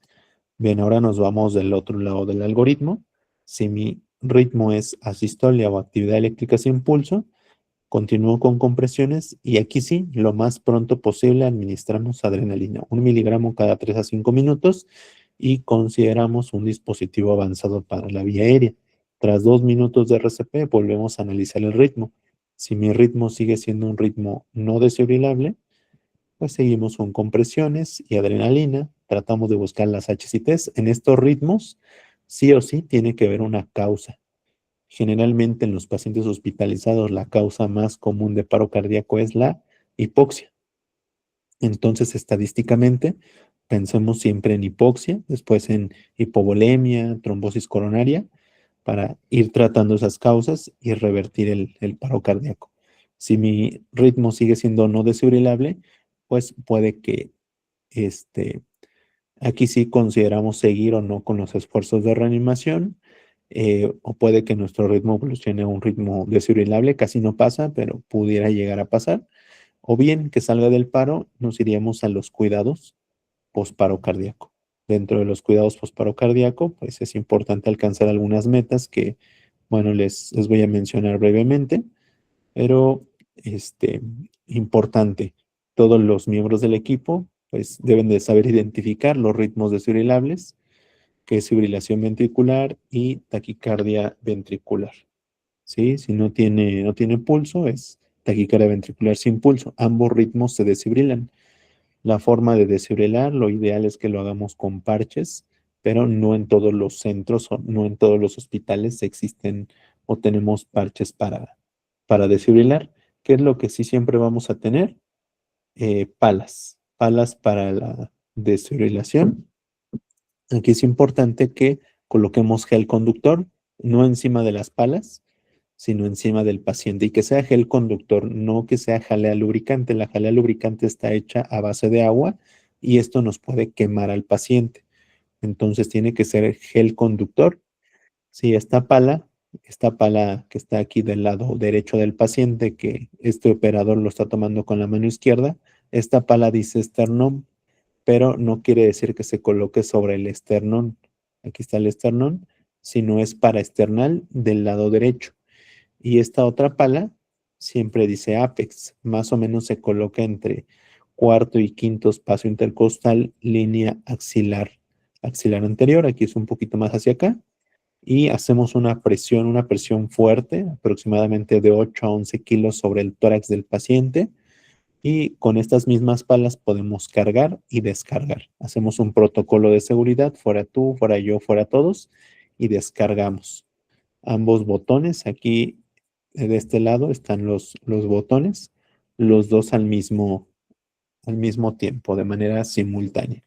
Bien, ahora nos vamos del otro lado del algoritmo. Si mi ritmo es asistolia o actividad eléctrica sin pulso, continúo con compresiones y aquí sí, lo más pronto posible administramos adrenalina, 1 miligramo cada 3 a 5 minutos y consideramos un dispositivo avanzado para la vía aérea. Tras 2 minutos de RCP, volvemos a analizar el ritmo. Si mi ritmo sigue siendo un ritmo no desfibrilable, pues seguimos con compresiones y adrenalina. Tratamos de buscar las HCTs. En estos ritmos, sí o sí, tiene que haber una causa. Generalmente en los pacientes hospitalizados, la causa más común de paro cardíaco es la hipoxia. Entonces, estadísticamente, pensemos siempre en hipoxia, después en hipovolemia, trombosis coronaria, para ir tratando esas causas y revertir el paro cardíaco. Si mi ritmo sigue siendo no desfibrilable, pues puede que aquí sí consideramos seguir o no con los esfuerzos de reanimación, o puede que nuestro ritmo evolucione a un ritmo desfibrilable, casi no pasa, pero pudiera llegar a pasar. O bien que salga del paro, nos iríamos a los cuidados posparo cardíaco. Dentro de los cuidados posparo cardíaco, pues es importante alcanzar algunas metas que, bueno, les voy a mencionar brevemente, pero importante, todos los miembros del equipo pues deben de saber identificar los ritmos desfibrilables, que es fibrilación ventricular y taquicardia ventricular. ¿sí? Si no tiene pulso, es taquicardia ventricular sin pulso. Ambos ritmos se desfibrilan. La forma de desfibrilar, lo ideal es que lo hagamos con parches, pero no en todos los centros o no en todos los hospitales existen o tenemos parches para desfibrilar. ¿Qué es lo que sí siempre vamos a tener? Palas para la desfibrilación. Aquí es importante que coloquemos gel conductor, no encima de las palas, sino encima del paciente y que sea gel conductor, no que sea jalea lubricante. La jalea lubricante está hecha a base de agua y esto nos puede quemar al paciente. Entonces tiene que ser gel conductor. Si esta pala que está aquí del lado derecho del paciente, que este operador lo está tomando con la mano izquierda, esta pala dice esternón, pero no quiere decir que se coloque sobre el esternón. Aquí está el esternón, sino es para esternal del lado derecho. Y esta otra pala siempre dice apex, más o menos se coloca entre cuarto y quinto espacio intercostal, línea axilar anterior, aquí es un poquito más hacia acá, y hacemos una presión fuerte, aproximadamente de 8 a 11 kilos sobre el tórax del paciente, y con estas mismas palas podemos cargar y descargar. Hacemos un protocolo de seguridad, fuera tú, fuera yo, fuera todos, y descargamos ambos botones. Aquí de este lado están los botones, los dos al mismo tiempo, de manera simultánea.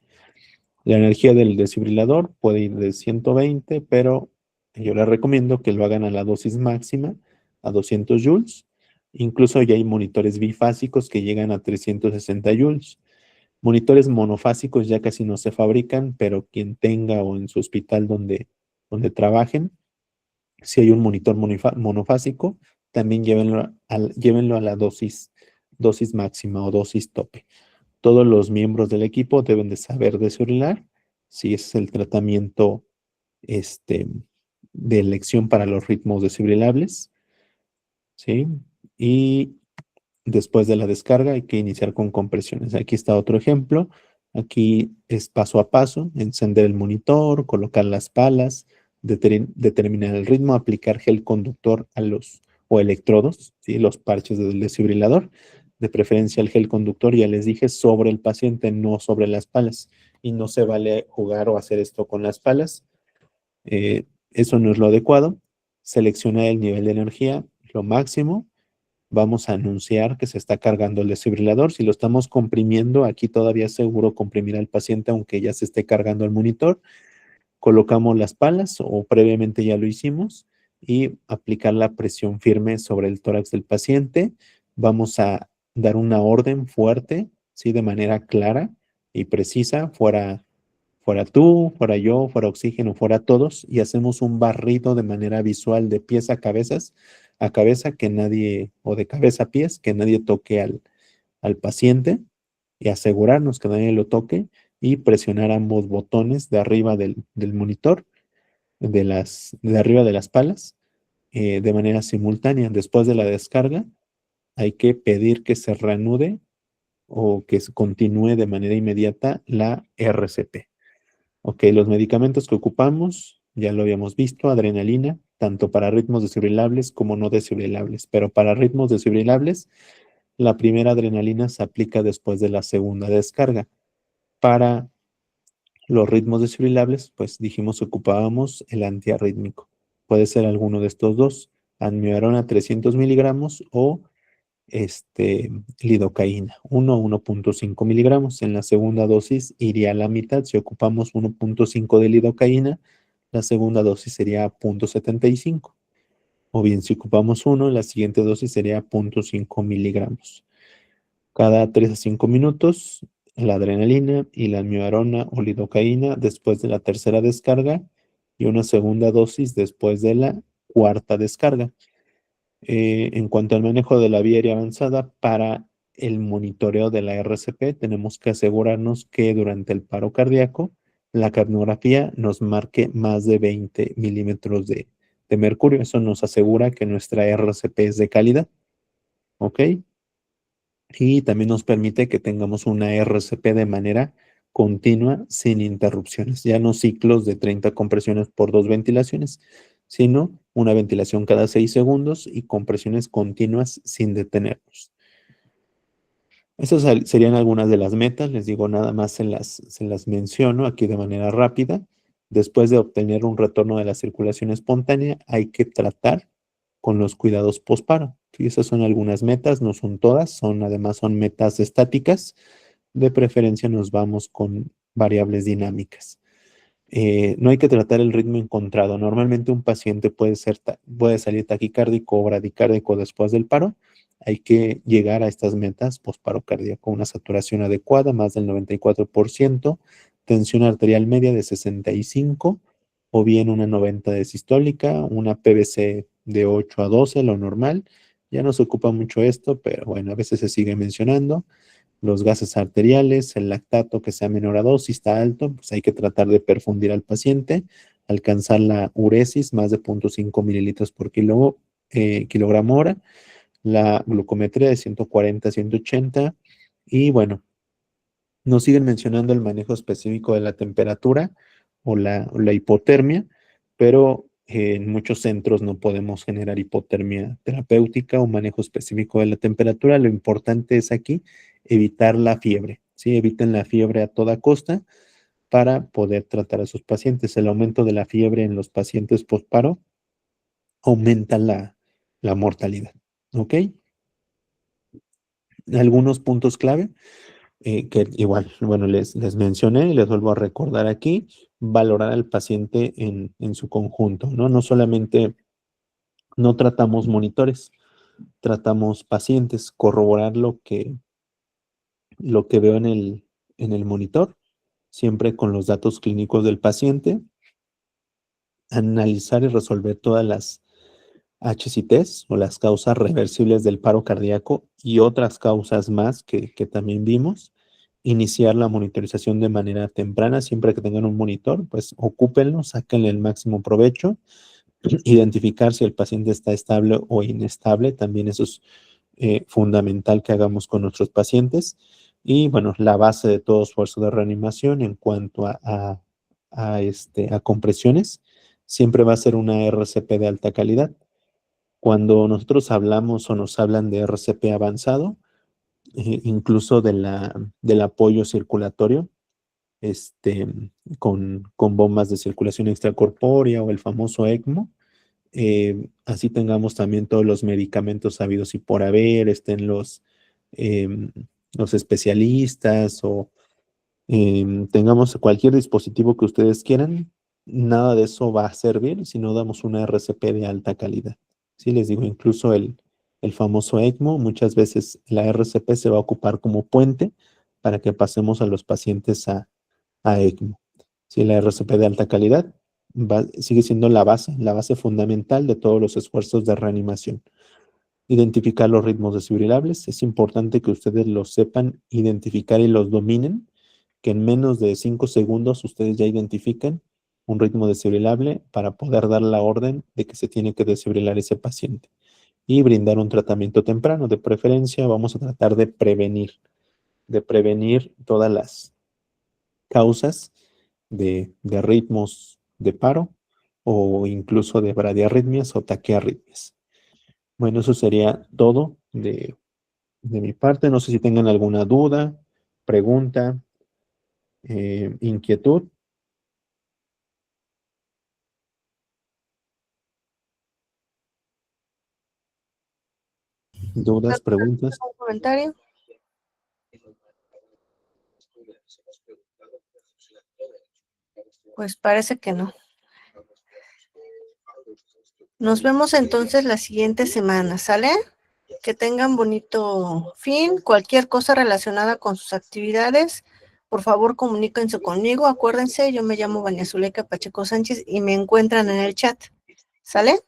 La energía del desfibrilador puede ir de 120, pero yo les recomiendo que lo hagan a la dosis máxima, a 200 joules. Incluso ya hay monitores bifásicos que llegan a 360 joules. Monitores monofásicos ya casi no se fabrican, pero quien tenga o en su hospital donde trabajen, si hay un monitor monofásico, también llévenlo a la dosis máxima o dosis tope. Todos los miembros del equipo deben de saber desfibrilar, si ese es el tratamiento este, de elección para los ritmos desfibrilables, ¿sí? Y después de la descarga hay que iniciar con compresiones. Aquí está otro ejemplo. Aquí es paso a paso, encender el monitor, colocar las palas, determinar el ritmo, aplicar gel conductor o electrodos, ¿sí? Los parches del desfibrilador. De preferencia el gel conductor, ya les dije, sobre el paciente, no sobre las palas. Y no se vale jugar o hacer esto con las palas. Eso no es lo adecuado. Seleccionar el nivel de energía, lo máximo. Vamos a anunciar que se está cargando el desfibrilador. Si lo estamos comprimiendo, aquí todavía es seguro comprimir al paciente aunque ya se esté cargando el monitor. Colocamos las palas o previamente ya lo hicimos y aplicar la presión firme sobre el tórax del paciente. Vamos a dar una orden fuerte, ¿sí? De manera clara y precisa, fuera tú, fuera yo, fuera oxígeno, fuera todos, y hacemos un barrido de manera visual de pies a cabeza, que nadie, o de cabeza a pies, que nadie toque al paciente, y asegurarnos que nadie lo toque, y presionar ambos botones de arriba del monitor, de arriba de las palas, de manera simultánea. Después de la descarga, hay que pedir que se reanude o que se continúe de manera inmediata la RCP. Ok, los medicamentos que ocupamos, ya lo habíamos visto, adrenalina, tanto para ritmos desfibrilables como no desfibrilables, pero para ritmos desfibrilables, la primera adrenalina se aplica después de la segunda descarga. Para los ritmos desfibrilables, pues dijimos que ocupábamos el antiarrítmico. Puede ser alguno de estos dos, amiodarona 300 miligramos o lidocaína, 1 a 1.5 miligramos. En la segunda dosis iría a la mitad. Si ocupamos 1.5 de lidocaína, la segunda dosis sería 0.75. O bien, si ocupamos 1, la siguiente dosis sería 0.5 miligramos. Cada 3 a 5 minutos, la adrenalina y la amiodarona o lidocaína después de la tercera descarga y una segunda dosis después de la cuarta descarga. En cuanto al manejo de la vía aérea avanzada, para el monitoreo de la RCP, tenemos que asegurarnos que durante el paro cardíaco, la capnografía nos marque más de 20 milímetros de mercurio. Eso nos asegura que nuestra RCP es de calidad. ¿Ok? Y también nos permite que tengamos una RCP de manera continua, sin interrupciones. Ya no ciclos de 30 compresiones por 2 ventilaciones, sino una ventilación cada 6 segundos y compresiones continuas sin detenernos. Estas serían algunas de las metas, les digo, nada más se las menciono aquí de manera rápida. Después de obtener un retorno de la circulación espontánea, hay que tratar con los cuidados posparo. Sí, esas son algunas metas, no son todas, además son metas estáticas. De preferencia nos vamos con variables dinámicas. No hay que tratar el ritmo encontrado. Normalmente un paciente puede salir taquicárdico o bradicárdico después del paro. Hay que llegar a estas metas posparo cardíaco, una saturación adecuada, más del 94%, tensión arterial media de 65, o bien una 90 de sistólica, una PVC de 8 a 12, lo normal. Ya no se ocupa mucho esto, pero bueno, a veces se sigue mencionando. Los gases arteriales, el lactato que sea menor a 2, si está alto, pues hay que tratar de perfundir al paciente, alcanzar la uresis más de 0.5 mililitros por kilogramo hora, la glucometría de 140 a 180, y bueno, nos siguen mencionando el manejo específico de la temperatura o la hipotermia, pero en muchos centros no podemos generar hipotermia terapéutica o manejo específico de la temperatura. Lo importante es aquí evitar la fiebre, ¿sí? Eviten la fiebre a toda costa para poder tratar a sus pacientes. El aumento de la fiebre en los pacientes postparo aumenta la mortalidad, ¿ok? Algunos puntos clave que igual, bueno, les mencioné y les vuelvo a recordar aquí, valorar al paciente en su conjunto, ¿no? No solamente, no tratamos monitores, tratamos pacientes, corroborar lo que veo en el monitor, siempre con los datos clínicos del paciente, analizar y resolver todas las HCTs o las causas reversibles del paro cardíaco y otras causas más que también vimos. Iniciar la monitorización de manera temprana, siempre que tengan un monitor, pues ocúpenlo, sáquenle el máximo provecho. Identificar si el paciente está estable o inestable, también eso es fundamental que hagamos con nuestros pacientes. Y bueno, la base de todo esfuerzo de reanimación en cuanto a compresiones, siempre va a ser una RCP de alta calidad. Cuando nosotros hablamos o nos hablan de RCP avanzado, incluso del apoyo circulatorio, este, con bombas de circulación extracorpórea o el famoso ECMO, así tengamos también todos los medicamentos sabidos y por haber, estén los especialistas o tengamos cualquier dispositivo que ustedes quieran, nada de eso va a servir si no damos una RCP de alta calidad. Sí, les digo, incluso el famoso ECMO, muchas veces la RCP se va a ocupar como puente para que pasemos a los pacientes a ECMO. Sí, la RCP de alta calidad sigue siendo la base fundamental de todos los esfuerzos de reanimación. Identificar los ritmos desfibrilables. Es importante que ustedes los sepan identificar y los dominen, que en menos de 5 segundos ustedes ya identifican un ritmo desfibrilable para poder dar la orden de que se tiene que desfibrilar ese paciente y brindar un tratamiento temprano. De preferencia, vamos a tratar de prevenir todas las causas de ritmos de paro o incluso de bradiarritmias o taquiarritmias. Bueno, eso sería todo de mi parte. No sé si tengan alguna duda, pregunta, inquietud. Dudas, preguntas. ¿Un comentario? Pues parece que no. Nos vemos entonces la siguiente semana, ¿sale? Que tengan bonito fin. Cualquier cosa relacionada con sus actividades, por favor comuníquense conmigo. Acuérdense, yo me llamo Vania Zuleika Pacheco Sánchez y me encuentran en el chat. ¿Sale?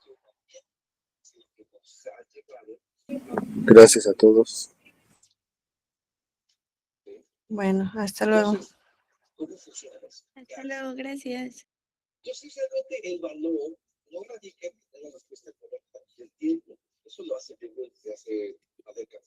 Gracias a todos. Bueno, hasta luego. Hasta luego, gracias. El valor no radica en la respuesta correcta y el tiempo. Eso lo hace desde hace una década.